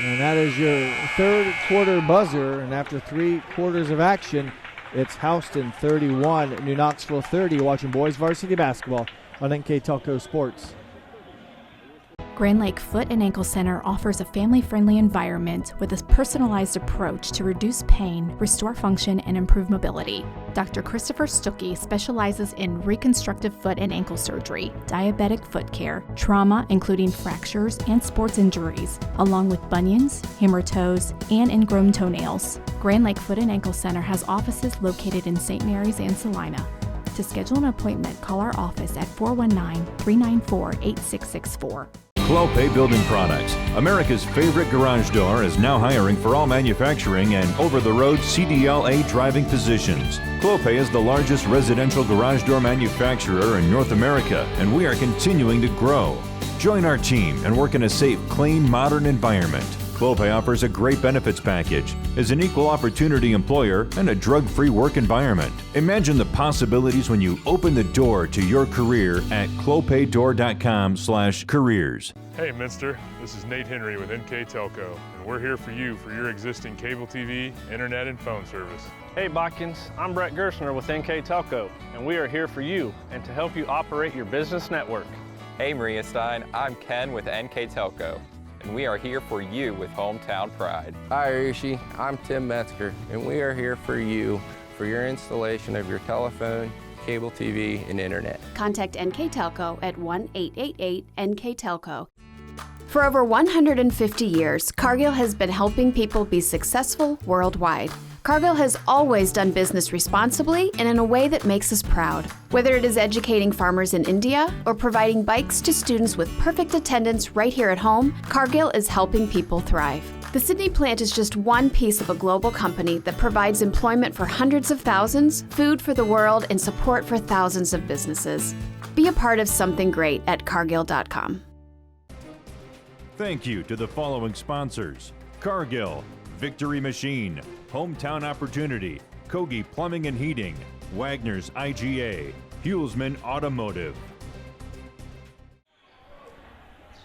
S1: And that is your third quarter buzzer. And after 3 quarters of action, it's Houston 31, New Knoxville 30. You're watching boys varsity basketball on NKTelco Sports.
S2: Grand Lake Foot and Ankle Center offers a family-friendly environment with a personalized approach to reduce pain, restore function, and improve mobility. Dr. Christopher Stuckey specializes in reconstructive foot and ankle surgery, diabetic foot care, trauma including fractures and sports injuries, along with bunions, hammer toes, and ingrown toenails. Grand Lake Foot and Ankle Center has offices located in St. Mary's and Salina. To schedule an appointment, call our office at 419-394-8664.
S3: Clopay Building Products, America's favorite garage door, is now hiring for all manufacturing and over-the-road CDLA driving positions. Clopay is the largest residential garage door manufacturer in North America, and we are continuing to grow. Join our team and work in a safe, clean, modern environment. Clopay offers a great benefits package, is an equal opportunity employer, and a drug-free work environment. Imagine the possibilities when you open the door to your career at clopaydoor.com/careers.
S10: Hey Minster, this is Nate Henry with NKTelco, and we're here for you for your existing cable TV, internet, and phone service.
S9: Hey Botkins, I'm Brett Gerstner with NKTelco, and we are here for you and to help you operate your business network.
S12: Hey Maria Stein, I'm Ken with NKTelco, and we are here for you with Hometown Pride.
S4: Hi Rishi, I'm Tim Metzger, and we are here for you for your installation of your telephone, cable TV, and internet.
S2: Contact NKTelco at 1-888-NKTelco. For over 150 years, Cargill has been helping people be successful worldwide. Cargill has always done business responsibly and in a way that makes us proud. Whether it is educating farmers in India or providing bikes to students with perfect attendance right here at home, Cargill is helping people thrive. The Sydney plant is just one piece of a global company that provides employment for hundreds of thousands, food for the world, and support for thousands of businesses. Be a part of something great at Cargill.com.
S3: Thank you to the following sponsors: Cargill, Victory Machine, Hometown Opportunity, Kogi Plumbing and Heating, Wagner's IGA, Hulsman Automotive.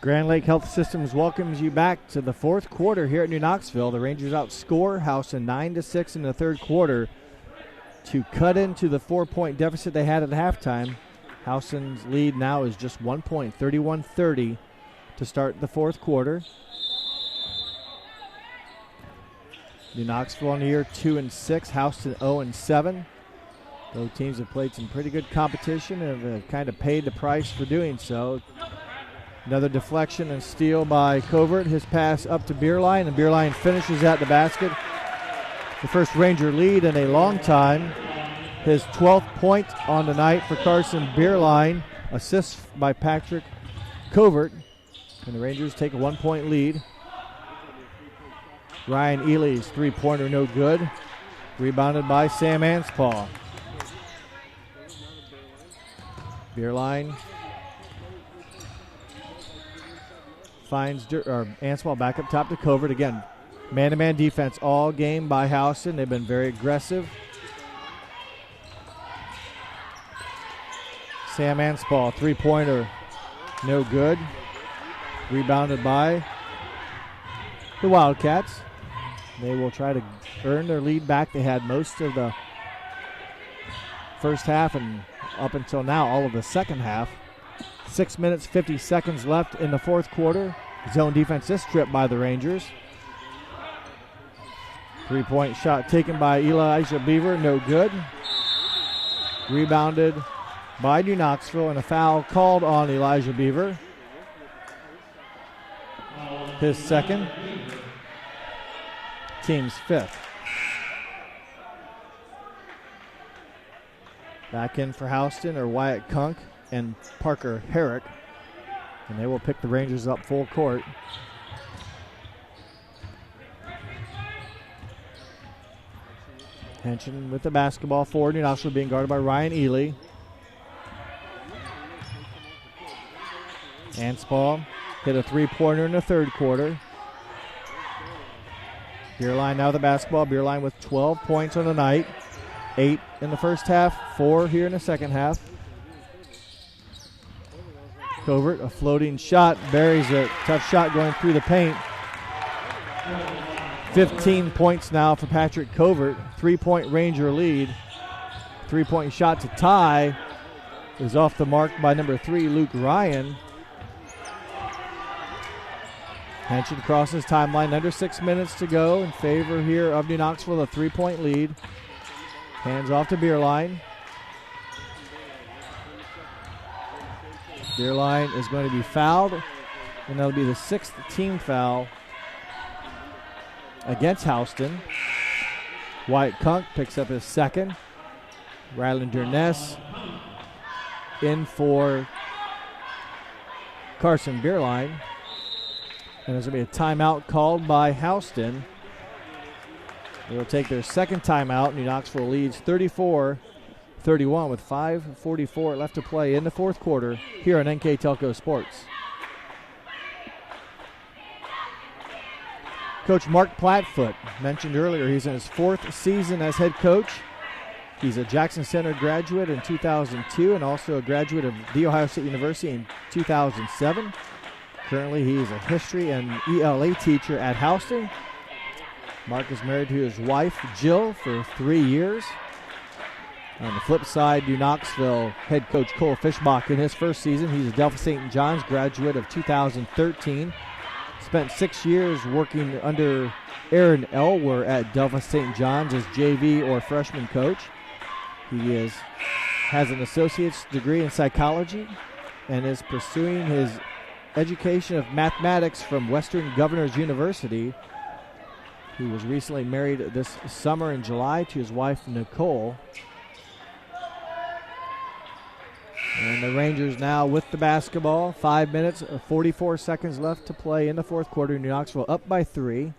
S1: Grand Lake Health Systems welcomes you back to the fourth quarter here at New Knoxville. The Rangers outscore Houston 9-6 in the third quarter to cut into the 4-point deficit they had at halftime. Houston's lead now is just 1 point, 31-30 to start the fourth quarter. New Knoxville on the year 2-6, Houston 0-7. Both teams have played some pretty good competition and have kind of paid the price for doing so. Another deflection and steal by Covert. His pass up to Bierlein, and Bierlein finishes at the basket. The first Ranger lead in a long time. His 12th point on the night for Carson Bierlein. Assist by Patrick Covert. And the Rangers take a 1-point lead. Ryan Ely's three-pointer no good. Rebounded by Sam Anspaugh. Bierlein finds Anspaugh back up top to Covert again. Man-to-man defense all game by Houston. They've been very aggressive. Sam Anspaugh, three-pointer no good. Rebounded by the Wildcats. They will try to earn their lead back. They had most of the first half and up until now, all of the second half. 6 minutes, 50 seconds left in the fourth quarter. Zone defense is stripped by the Rangers. 3-point shot taken by Elijah Beaver, no good. Rebounded by New Knoxville, and a foul called on Elijah Beaver. His second, team's fifth. Back in for Houston are Wyatt Kunk and Parker Herrick, and they will pick the Rangers up full court. Henson with the basketball for New Knoxville, being guarded by Ryan Ely. Anspaugh hit a three-pointer in the third quarter. Beerline now the basketball. Beerline with 12 points on the night. 8 in the first half, 4 here in the second half. Covert, a floating shot, buries a tough shot going through the paint. 15 points now for Patrick Covert. 3-point Ranger lead. 3-point shot to tie is off the mark by number 3, Luke Ryan. Henson crosses timeline, under 6 minutes to go in favor here of New Knoxville, a 3-point lead. Hands off to Beerline. Beerline is going to be fouled, and that'll be the 6th team foul against Houston. Wyatt Kunk picks up his second. Rylan Durness in for Carson Beerline. And there's going to be a timeout called by Houston. They will take their second timeout. New Knoxville leads 34-31 with 5:44 left to play in the fourth quarter here on NKTelco Sports. Coach Mark Plattfoot, mentioned earlier, he's in his 4th season as head coach. He's a Jackson Center graduate in 2002 and also a graduate of The Ohio State University in 2007. Currently, he is a history and ELA teacher at Houston. Mark is married to his wife, Jill, for 3 years. On the flip side, New Knoxville head coach Cole Fischbach in his first season. He's a Delphi St. John's graduate of 2013. Spent 6 years working under Aaron Elwer at Delphi St. John's as JV or freshman coach. He has an associate's degree in psychology and is pursuing his education of mathematics from Western Governors University. He was recently married this summer in July to his wife, Nicole. And the Rangers now with the basketball. 5 minutes, 44 seconds left to play in the fourth quarter. New Knoxville up by 3.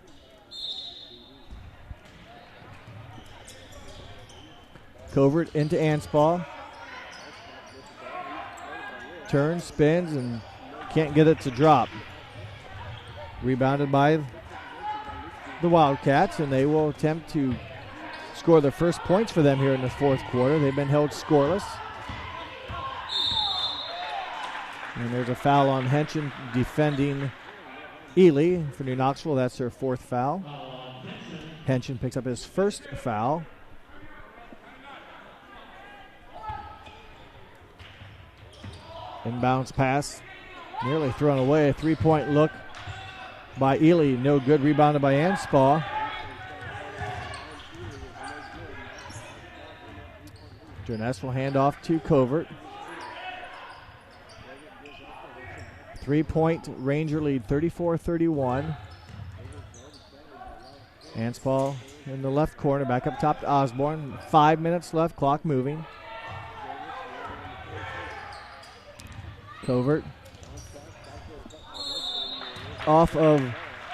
S1: Covert into Anspaugh. Turns, spins, and can't get it to drop. Rebounded by the Wildcats, and they will attempt to score their first points for them here in the fourth quarter. They've been held scoreless. And there's a foul on Henson defending Ely for New Knoxville. That's their 4th foul. Henson picks up his first foul. Inbounds pass, nearly thrown away. A 3-point look by Ely, no good. Rebounded by Anspaugh. Durness will hand off to Covert. 3-point Ranger lead, 34-31. Anspaugh in the left corner, back up top to Osborne. 5 minutes left, clock moving. Covert off of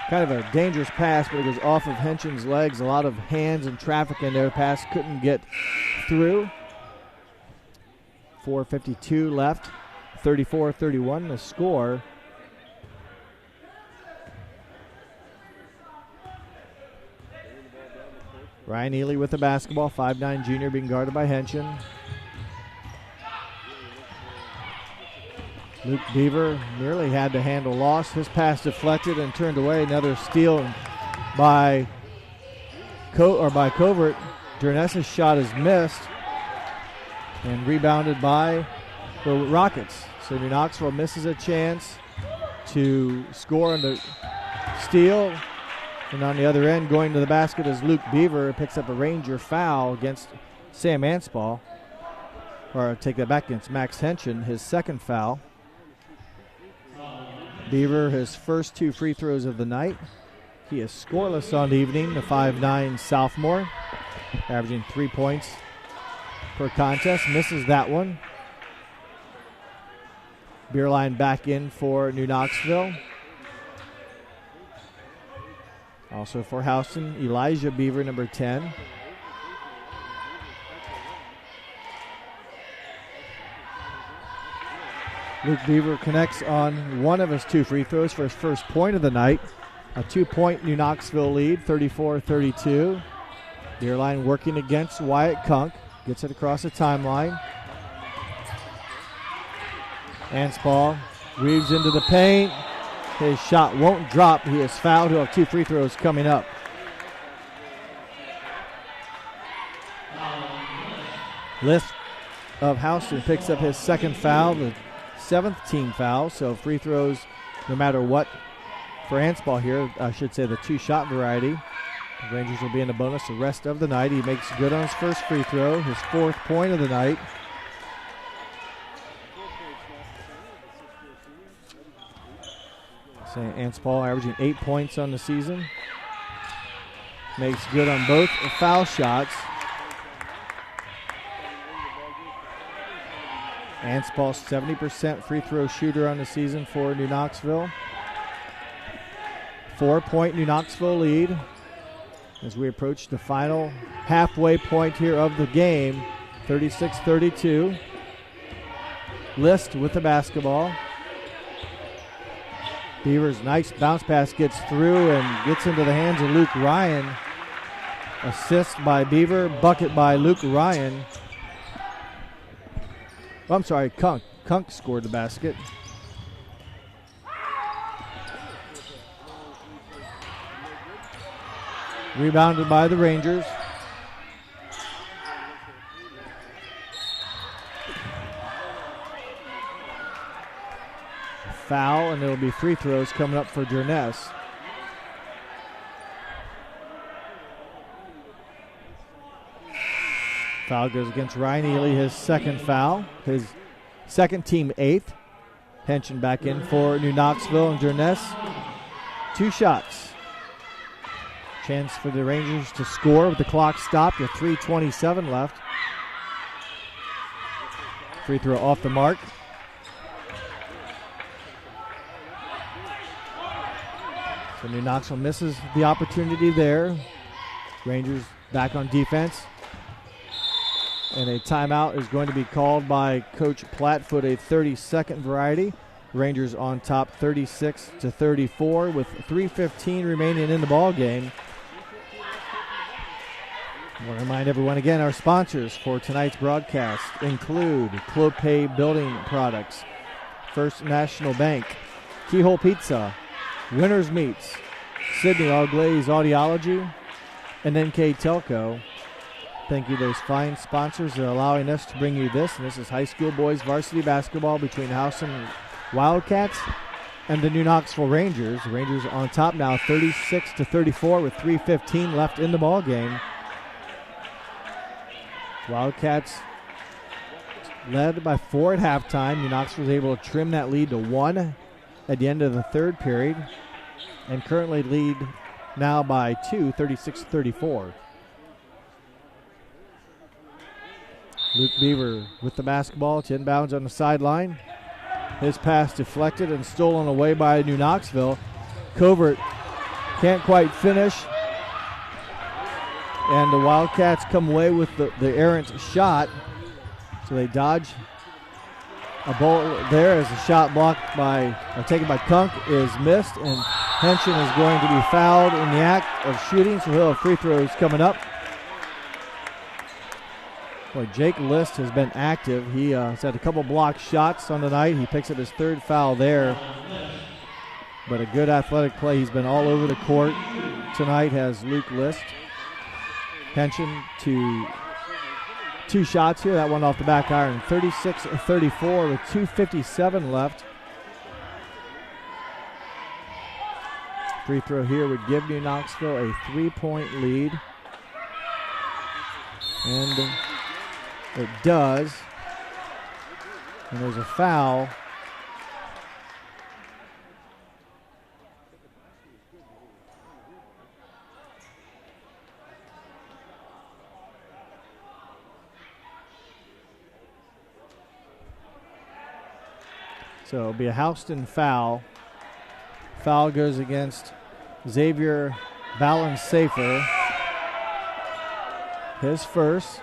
S1: kind of a dangerous pass, but it goes off of Henson's legs. A lot of hands and traffic in there. Pass couldn't get through. 4:52 left. 34-31 the score. Ryan Ely with the basketball. 5'9" junior being guarded by Henson. Luke Beaver nearly had the handle lost. His pass deflected and turned away. Another steal by Covert. Durness's shot is missed. and rebounded by the Rockets. So New Knoxville misses a chance to score on the steal. And on the other end, going to the basket is Luke Beaver. Picks up a Ranger foul against Sam Anspall. Or take that back, against Max Henschen, his second foul. Beaver, his first 2 free throws of the night. He is scoreless on the evening, the 5'9 sophomore, averaging 3 points per contest. Misses that one. Beerline back in for New Knoxville. Also for Houston, Elijah Beaver, number 10. Luke Beaver connects on one of his 2 free throws for his first point of the night. A 2-point New Knoxville lead, 34-32. Beerline working against Wyatt Kunk. Gets it across the timeline. Anspall weaves into the paint. His shot won't drop. He is fouled. He'll have 2 free throws coming up. List of Houston picks up his second foul, the 7th team foul. So free throws, no matter what, for Anspall here, I should say the 2-shot variety. The Rangers will be in the bonus the rest of the night. He makes good on his first free throw, his 4th point of the night. Anspall averaging 8 points on the season. Makes good on both foul shots. Anspall 70% free throw shooter on the season for New Knoxville. 4-point New Knoxville lead as we approach the final halfway point here of the game. 36-32. List with the basketball. Beaver's nice bounce pass gets through and gets into the hands of Luke Ryan. Assist by Beaver, bucket by Luke Ryan. Oh, I'm sorry, Kunk. Kunk scored the basket. Rebounded by the Rangers. Foul, and there will be free throws coming up for Jerness. Foul goes against Ryan Ely, his second foul, his second team 8th. Henschen back in for New Knoxville, and Jerness 2 shots. Chance for the Rangers to score with the clock stopped with 3:27 left. Free throw off the mark. So New Knoxville misses the opportunity there. Rangers back on defense. And a timeout is going to be called by Coach Plattfoot, a 30-second variety. Rangers on top 36-34 with 3:15 remaining in the ball game. I want to remind everyone again, our sponsors for tonight's broadcast include Clopay Building Products, First National Bank, Keyhole Pizza, Winners Meats, Sydney All Glaze Audiology, and NKTelco. Thank you to those fine sponsors that are allowing us to bring you this. And this is high school boys varsity basketball between Houston Wildcats and the New Knoxville Rangers. The Rangers on top now 36-34 with 3:15 left in the ball game. Wildcats led by 4 at halftime. New Knoxville was able to trim that lead to 1 at the end of the 3rd period and currently lead now by 2, 36-34. Luke Beaver with the basketball. It's inbounds on the sideline. His pass deflected and stolen away by New Knoxville. Covert can't quite finish. And the Wildcats come away with the errant shot. So they dodge a ball there as the shot blocked by, or taken by Kunk, is missed. And Henschen is going to be fouled in the act of shooting, so he'll have free throws coming up. Boy, Jake List has been active. He has had a couple blocked shots on the night. He picks up his 3rd foul there. But a good athletic play. He's been all over the court tonight, has Luke List. Henschen to 2 shots here. That one off the back iron. 36-34 with 2:57 left. Free throw here would give New Knoxville a 3-point lead. And it does. And there's a foul. So it'll be a Houston foul. Foul goes against Xavier Balansafer. His first.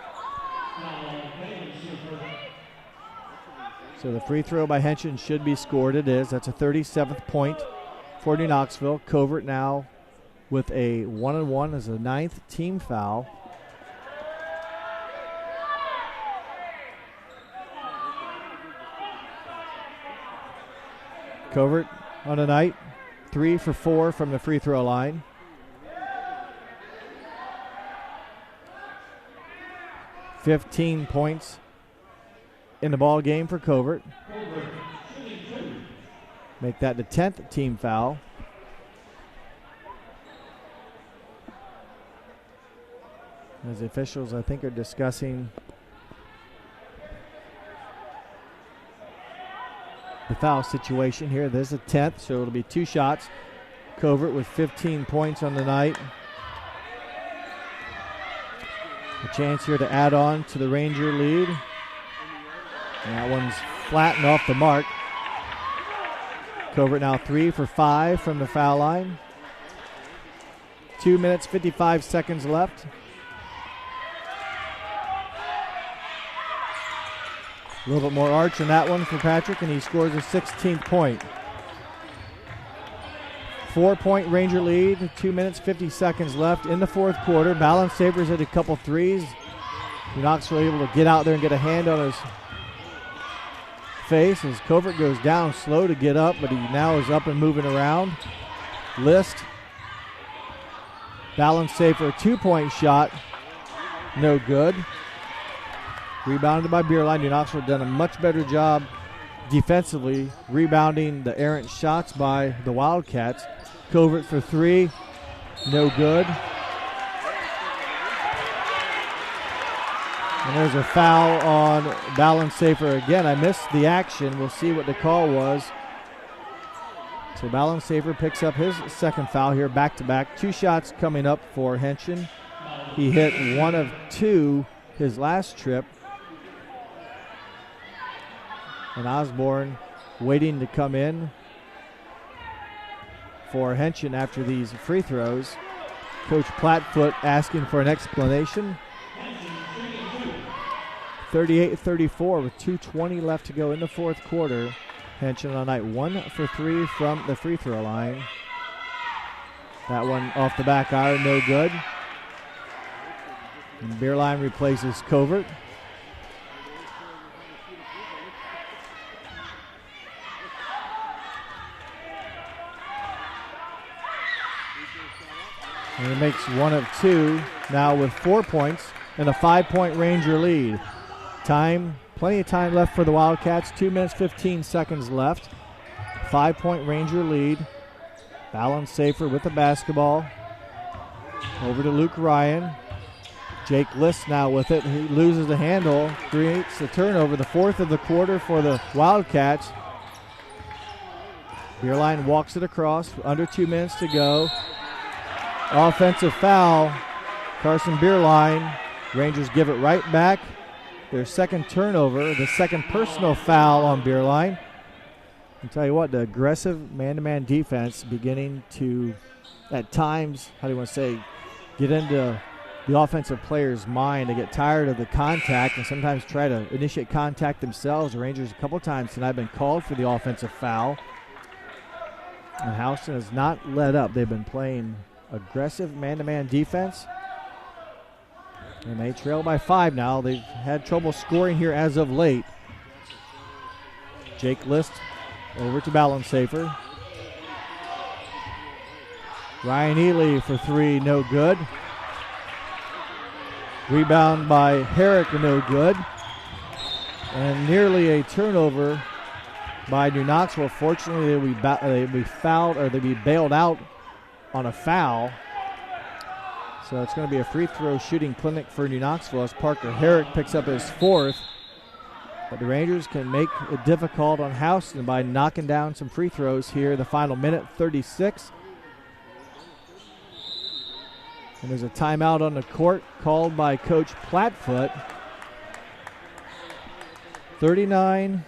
S1: So the free throw by Henson should be scored. It is. That's a 37th point for New Knoxville. Covert now with a 1-and-1 as a 9th team foul. Covert on the night, 3 for 4 from the free throw line. $15 points in the ball game for Covert. Make that the 10th team foul. As the officials, I think, are discussing the foul situation here. There's a 10th, so it'll be 2 shots. Covert with 15 points on the night. A chance here to add on to the Ranger lead. And that one's flat and off the mark. Covert now 3 for 5 from the foul line. 2 minutes, 55 seconds left. A little bit more arch on that one for Patrick, and he scores a 16th point. 4-point Ranger lead, 2 minutes, 50 seconds left in the fourth quarter. Balansafer's hit a couple threes. New Knoxville able to get out there and get a hand on his face as Covert goes down slow to get up, but he now is up and moving around. List. Balansafer, 2-point shot. No good. Rebounded by Beerline. New Knoxville done a much better job defensively, rebounding the errant shots by the Wildcats. Covert for 3, no good. And there's a foul on Balansafer again. I missed the action. We'll see what the call was. So Balansafer picks up his second foul here, back-to-back. 2 shots coming up for Henson. He hit 1 of 2 his last trip. And Osborne waiting to come in for Henson after these free throws. Coach Plattfoot asking for an explanation. 38-34 with 2:20 left to go in the fourth quarter. Henson on night 1 for 3 from the free throw line. That one off the back iron, no good. And Beerline replaces Covert. And he makes 1 of 2 now with 4 points and a 5-point Ranger lead. Plenty of time left for the Wildcats. 2 minutes, 15 seconds left. 5-point Ranger lead. Balansafer with the basketball. Over to Luke Ryan. Jake List now with it. He loses the handle, creates the turnover, the 4th of the quarter for the Wildcats. Beerline walks it across, under 2 minutes to go. Offensive foul, Carson Beerline. Rangers give it right back. Their second turnover, the second personal foul on Beerline. I'll tell you what, the aggressive man-to-man defense beginning to, at times, how do you want to say, get into the offensive player's mind. They get tired of the contact and sometimes try to initiate contact themselves. The Rangers a couple times tonight have been called for the offensive foul. And Houston has not let up. They've been playing aggressive man-to-man defense. And they trail by 5 now. They've had trouble scoring here as of late. Jake List over to Balansafer. Ryan Ely for 3, no good. Rebound by Herrick, no good. And nearly a turnover by New Knoxville. Fortunately, they be bailed out on a foul. So it's going to be a free throw shooting clinic for New Knoxville as Parker Herrick picks up his 4th. But the Rangers can make it difficult on Houston by knocking down some free throws here. The final minute, 36. And there's a timeout on the court called by Coach Plattfoot. 39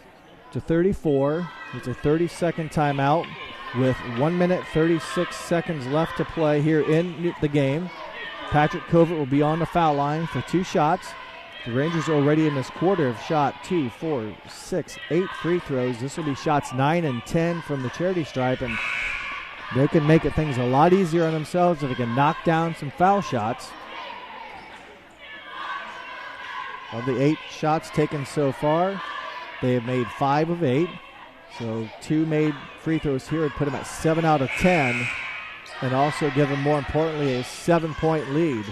S1: to 34. It's a 30-second timeout with 1 minute, 36 seconds left to play here in the game. Patrick Covert will be on the foul line for 2 shots. The Rangers already in this quarter have shot 2, 4, 6, 8 free throws. This will be shots 9 and 10 from the charity stripe, and they can make things a lot easier on themselves if they can knock down some foul shots. Of the 8 shots taken so far, they have made 5 of 8. So 2 made free throws here would put them at 7 out of 10, and also give them, more importantly, a 7-point lead.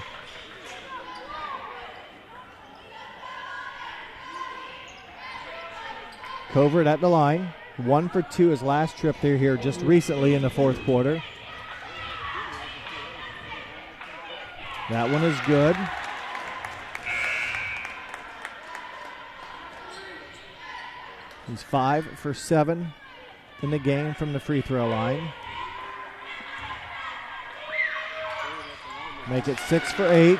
S1: Covert at the line. 1 for 2 his last trip there here just recently in the 4th quarter. That one is good. He's 5 for 7 in the game from the free throw line. Make it 6 for 8.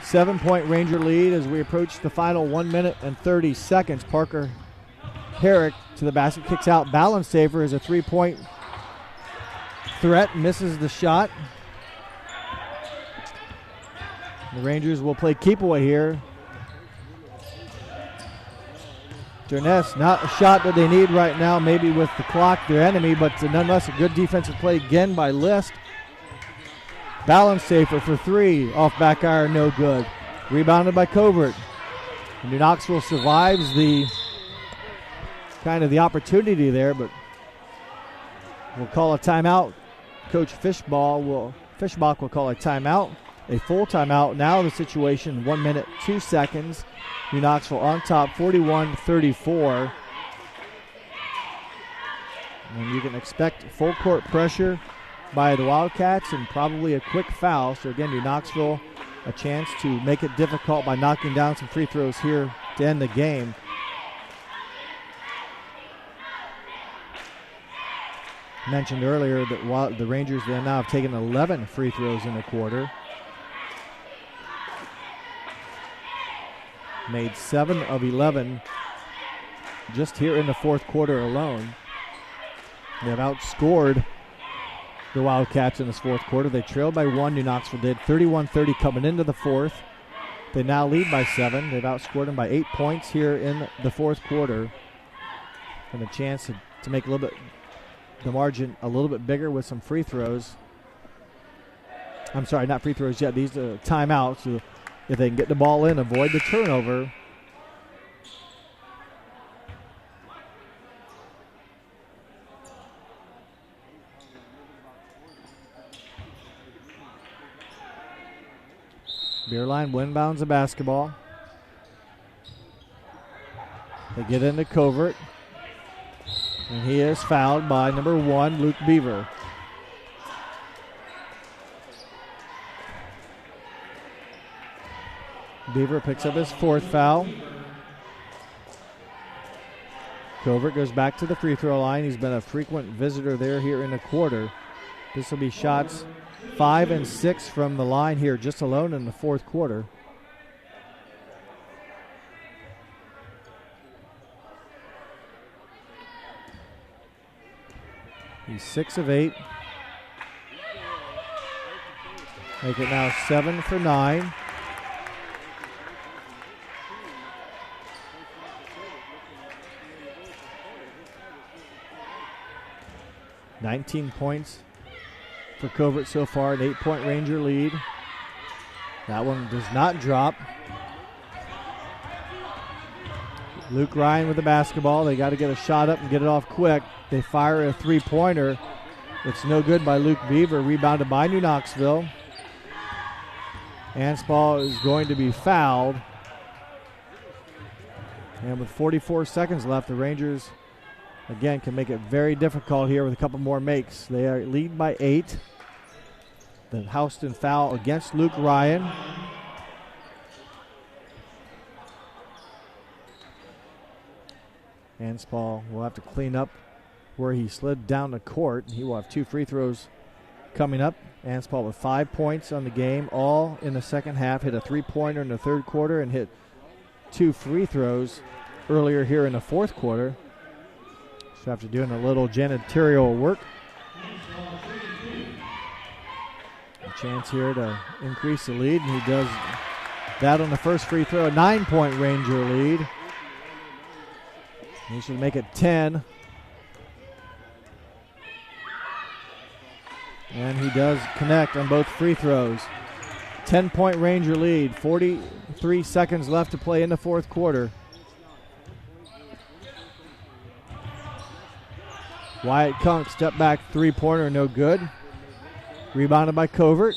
S1: 7-point Ranger lead as we approach the final 1 minute and 30 seconds. Parker Herrick to the basket, kicks out. Balance saver is a 3-point threat, misses the shot. The Rangers will play keep away here. Jerness, not a shot that they need right now, maybe with the clock, their enemy, but nonetheless a good defensive play again by List. Balance safer for 3, off back iron, no good. Rebounded by Covert. And New Knoxville survives the the opportunity there, but we'll call a timeout. Coach Fishbach will call a timeout, a full timeout. Now the situation, 1 minute, 2 seconds. New Knoxville on top, 41-34. And you can expect full court pressure by the Wildcats and probably a quick foul. So again, New Knoxville a chance to make it difficult by knocking down some free throws here to end the game. Mentioned earlier that while the Rangers now have taken 11 free throws in the quarter. Made 7 of 11 just here in the 4th quarter alone. They have outscored the Wildcats in this 4th quarter. They trailed by 1, New Knoxville did, 31-30 coming into the 4th. They now lead by 7. They've outscored them by 8 points here in the 4th quarter. And a chance to make the margin a little bit bigger with some free throws. I'm sorry, not free throws yet. These are timeouts. So if they can get the ball in, avoid the turnover. Beerline inbounds the basketball. They get into Covert. And he is fouled by number 1, Luke Beaver. Beaver picks up his 4th foul. Covert goes back to the free throw line. He's been a frequent visitor there here in the quarter. This will be shots 5 and 6 from the line here just alone in the 4th quarter. He's 6 of 8. Make it now 7 for 9. $19 points for Covert so far, an 8-point Ranger lead. That one does not drop. Luke Ryan with the basketball. They got to get a shot up and get it off quick. They fire a 3-pointer. It's no good by Luke Beaver. Rebounded by New Knoxville. Anspall is going to be fouled. And with 44 seconds left, the Rangers, again, can make it very difficult here with a couple more makes. They are lead by 8. The Houston foul against Luke Ryan. Anspall will have to clean up where he slid down the court. He will have 2 free throws coming up. Anspall with 5 points on the game, all in the second half. Hit a 3-pointer in the third quarter and hit 2 free throws earlier here in the fourth quarter. So after doing a little janitorial work, a chance here to increase the lead, and he does that on the first free throw. A 9-point Ranger lead. He should make it 10. And he does connect on both free throws. 10-point Ranger lead. 43 seconds left to play in the fourth quarter. Wyatt Kunk, step back 3-pointer, no good. Rebounded by Covert.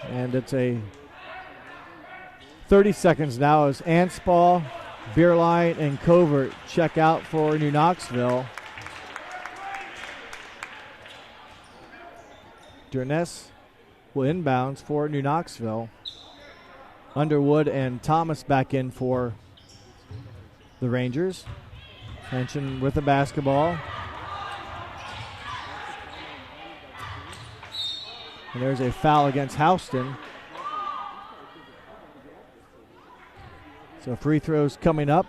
S1: And it's a 30 seconds now as Anspall, Bierlein, and Covert check out for New Knoxville. Durness will inbounds for New Knoxville. Underwood and Thomas back in for the Rangers. Henson with the basketball. And there's a foul against Houston. So free throws coming up.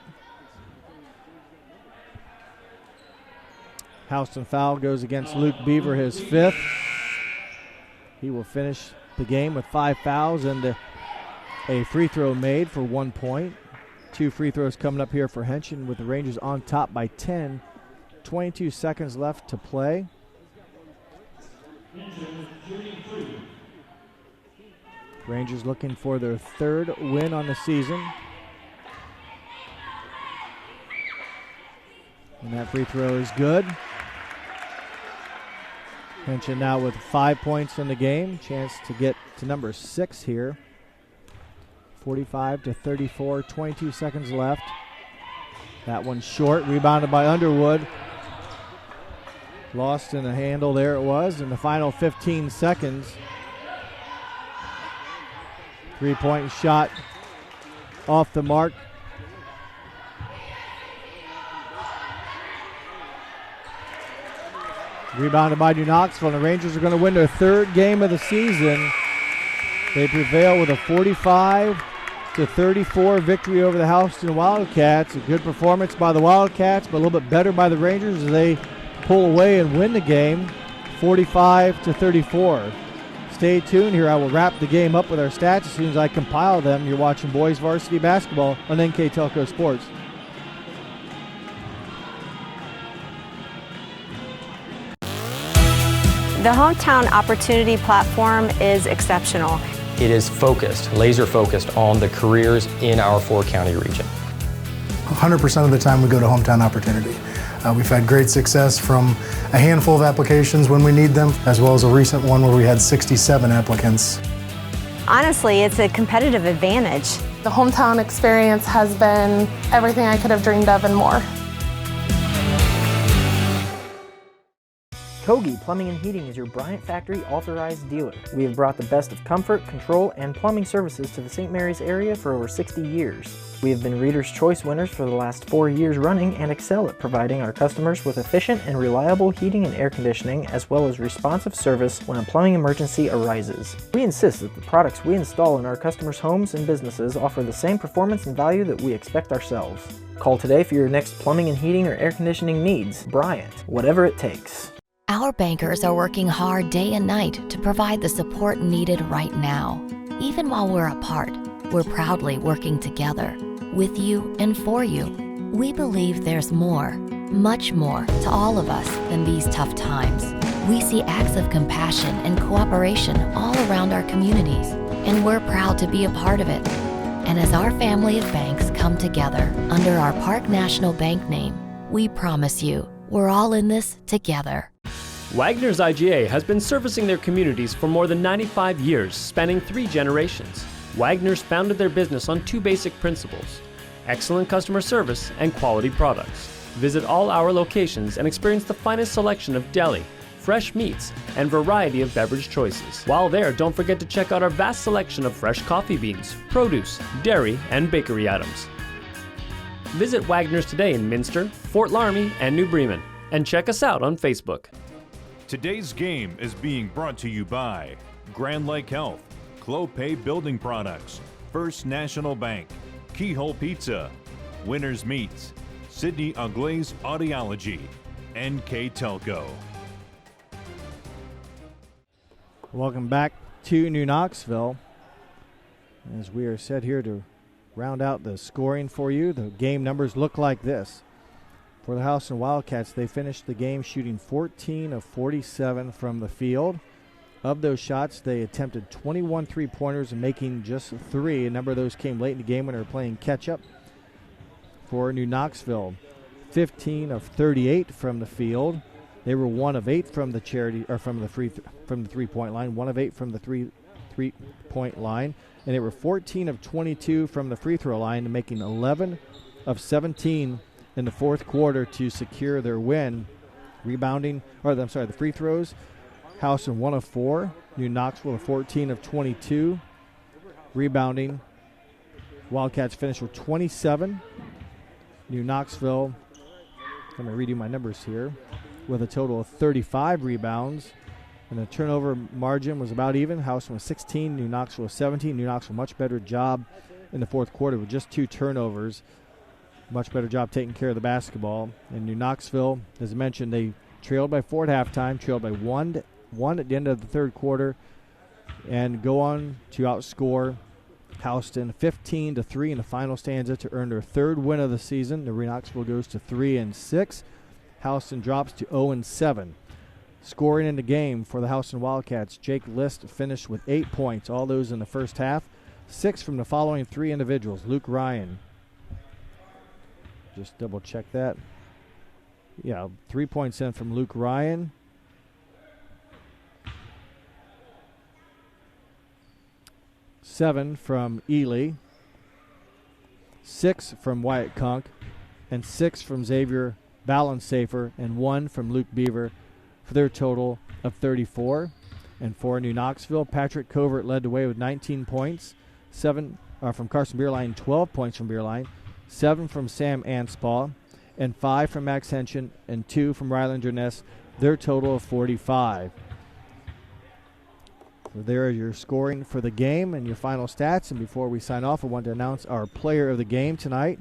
S1: Houston foul goes against Luke Beaver, his 5th. He will finish the game with 5 fouls and a free throw made for 1 point. 2 free throws coming up here for Henson with the Rangers on top by 10. 22 seconds left to play. Rangers looking for their 3rd win on the season. And that free throw is good. Henson now with 5 points in the game. Chance to get to number 6 here. 45-34, 22 seconds left. That one's short, rebounded by Underwood. Lost in the handle, there it was, in the final 15 seconds. 3-point shot off the mark. Rebounded by New Knoxville, and the Rangers are going to win their 3rd game of the season. They prevail with a 45-34 victory over the Houston Wildcats. A good performance by the Wildcats, but a little bit better by the Rangers as they pull away and win the game 45-34. Stay tuned here. I will wrap the game up with our stats as soon as I compile them. You're watching Boys Varsity Basketball on NKTelco Sports.
S5: The Hometown Opportunity Platform is exceptional.
S6: It is focused, laser focused on the careers in our 4-county region.
S23: 100% of the time we go to Hometown Opportunity. We've had great success from a handful of applications when we need them, as well as a recent one where we had 67 applicants.
S5: Honestly, it's a competitive advantage.
S8: The hometown experience has been everything I could have dreamed of and more.
S24: Kogi Plumbing and Heating is your Bryant Factory authorized dealer. We have brought the best of comfort, control, and plumbing services to the St. Mary's area for over 60 years. We have been Reader's Choice winners for the last 4 years running and excel at providing our customers with efficient and reliable heating and air conditioning, as well as responsive service when a plumbing emergency arises. We insist that the products we install in our customers' homes and businesses offer the same performance and value that we expect ourselves. Call today for your next plumbing and heating or air conditioning needs. Bryant, whatever it takes.
S25: Our bankers are working hard day and night to provide the support needed right now. Even while we're apart, we're proudly working together, with you and for you. We believe there's more, much more, to all of us than these tough times. We see acts of compassion and cooperation all around our communities, and we're proud to be a part of it. And as our family of banks come together under our Park National Bank name, we promise you, we're all in this together.
S22: Wagner's IGA has been servicing their communities for more than 95 years, spanning 3 generations. Wagner's founded their business on 2 basic principles: excellent customer service and quality products. Visit all our locations and experience the finest selection of deli, fresh meats, and variety of beverage choices. While there, don't forget to check out our vast selection of fresh coffee beans, produce, dairy, and bakery items. Visit Wagner's today in Minster, Fort Laramie, and New Bremen, and check us out on Facebook.
S3: Today's game is being brought to you by Grand Lake Health, Clopay Building Products, First National Bank, Keyhole Pizza, Winners Meats, Sidney Auglaize Audiology, NKTelco.
S1: Welcome back to New Knoxville. As we are set here to round out the scoring for you, the game numbers look like this. For the Houston Wildcats, they finished the game shooting 14 of 47 from the field. Of those shots, they attempted 21 three-pointers and making just 3. A number of those came late in the game when they were playing catch-up. For New Knoxville, 15 of 38 from the field. They were 1 of 8 from the three-point line, 1 of 8 from the three-point line, and they were 14 of 22 from the free throw line, making 11 of 17 in the fourth quarter to secure their win. The free throws, Houston 1 of 4, New Knoxville 14 of 22. Rebounding, Wildcats finished with 27. New Knoxville, let me redo my numbers here, with a total of 35 rebounds. And the turnover margin was about even. Houston was 16, New Knoxville was 17. New Knoxville, much better job in the fourth quarter with just 2 turnovers. Much better job taking care of the basketball. And New Knoxville, as I mentioned, they trailed by 4 at halftime, trailed by 1 at the end of the third quarter, and go on to outscore Houston 15-3 in the final stanza to earn their 3rd win of the season. New Knoxville goes to 3-6. Houston drops to 0-7. Scoring in the game for the Houston Wildcats, Jake List finished with 8 points, all those in the first half. 6 from the following 3 individuals. Luke Ryan, just double check that. 3 points in from Luke Ryan. 7 from Ely. 6 from Wyatt Kunk. And 6 from Xavier Balansafer. And 1 from Luke Beaver for their total of 34. And for New Knoxville, Patrick Covert led the way with 19 points. 7 from Carson Beerline, 12 points from Beerline. 7 from Sam Anspaugh, and 5 from Max Henshin, and 2 from Rylander Ness, their total of 45. So there is your scoring for the game and your final stats. And before we sign off, I want to announce our player of the game tonight.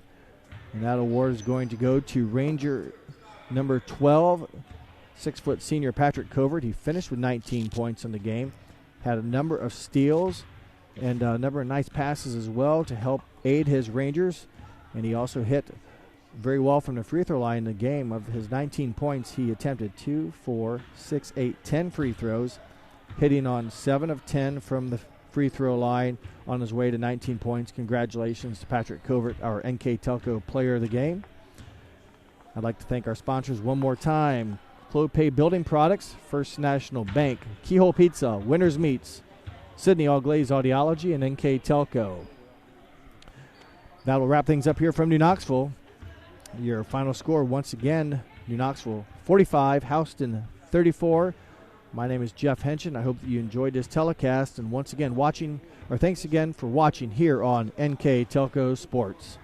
S1: And that award is going to go to Ranger number 12, 6-foot senior Patrick Covert. He finished with 19 points in the game, had a number of steals and a number of nice passes as well to help aid his Rangers. And he also hit very well from the free throw line in the game. Of his 19 points, he attempted 2, 4, 6, 8, 10 free throws, hitting on 7 of 10 from the free throw line on his way to 19 points. Congratulations to Patrick Covert, our NKTelco player of the game. I'd like to thank our sponsors one more time. Clopay Building Products, First National Bank, Keyhole Pizza, Winners Meats, Sidney Auglaize Audiology, and NKTelco. That'll wrap things up here from New Knoxville. Your final score, once again, New Knoxville 45, Houston 34. My name is Jeff Henshin. I hope that you enjoyed this telecast. And once again, thanks again for watching here on NKTelco Sports.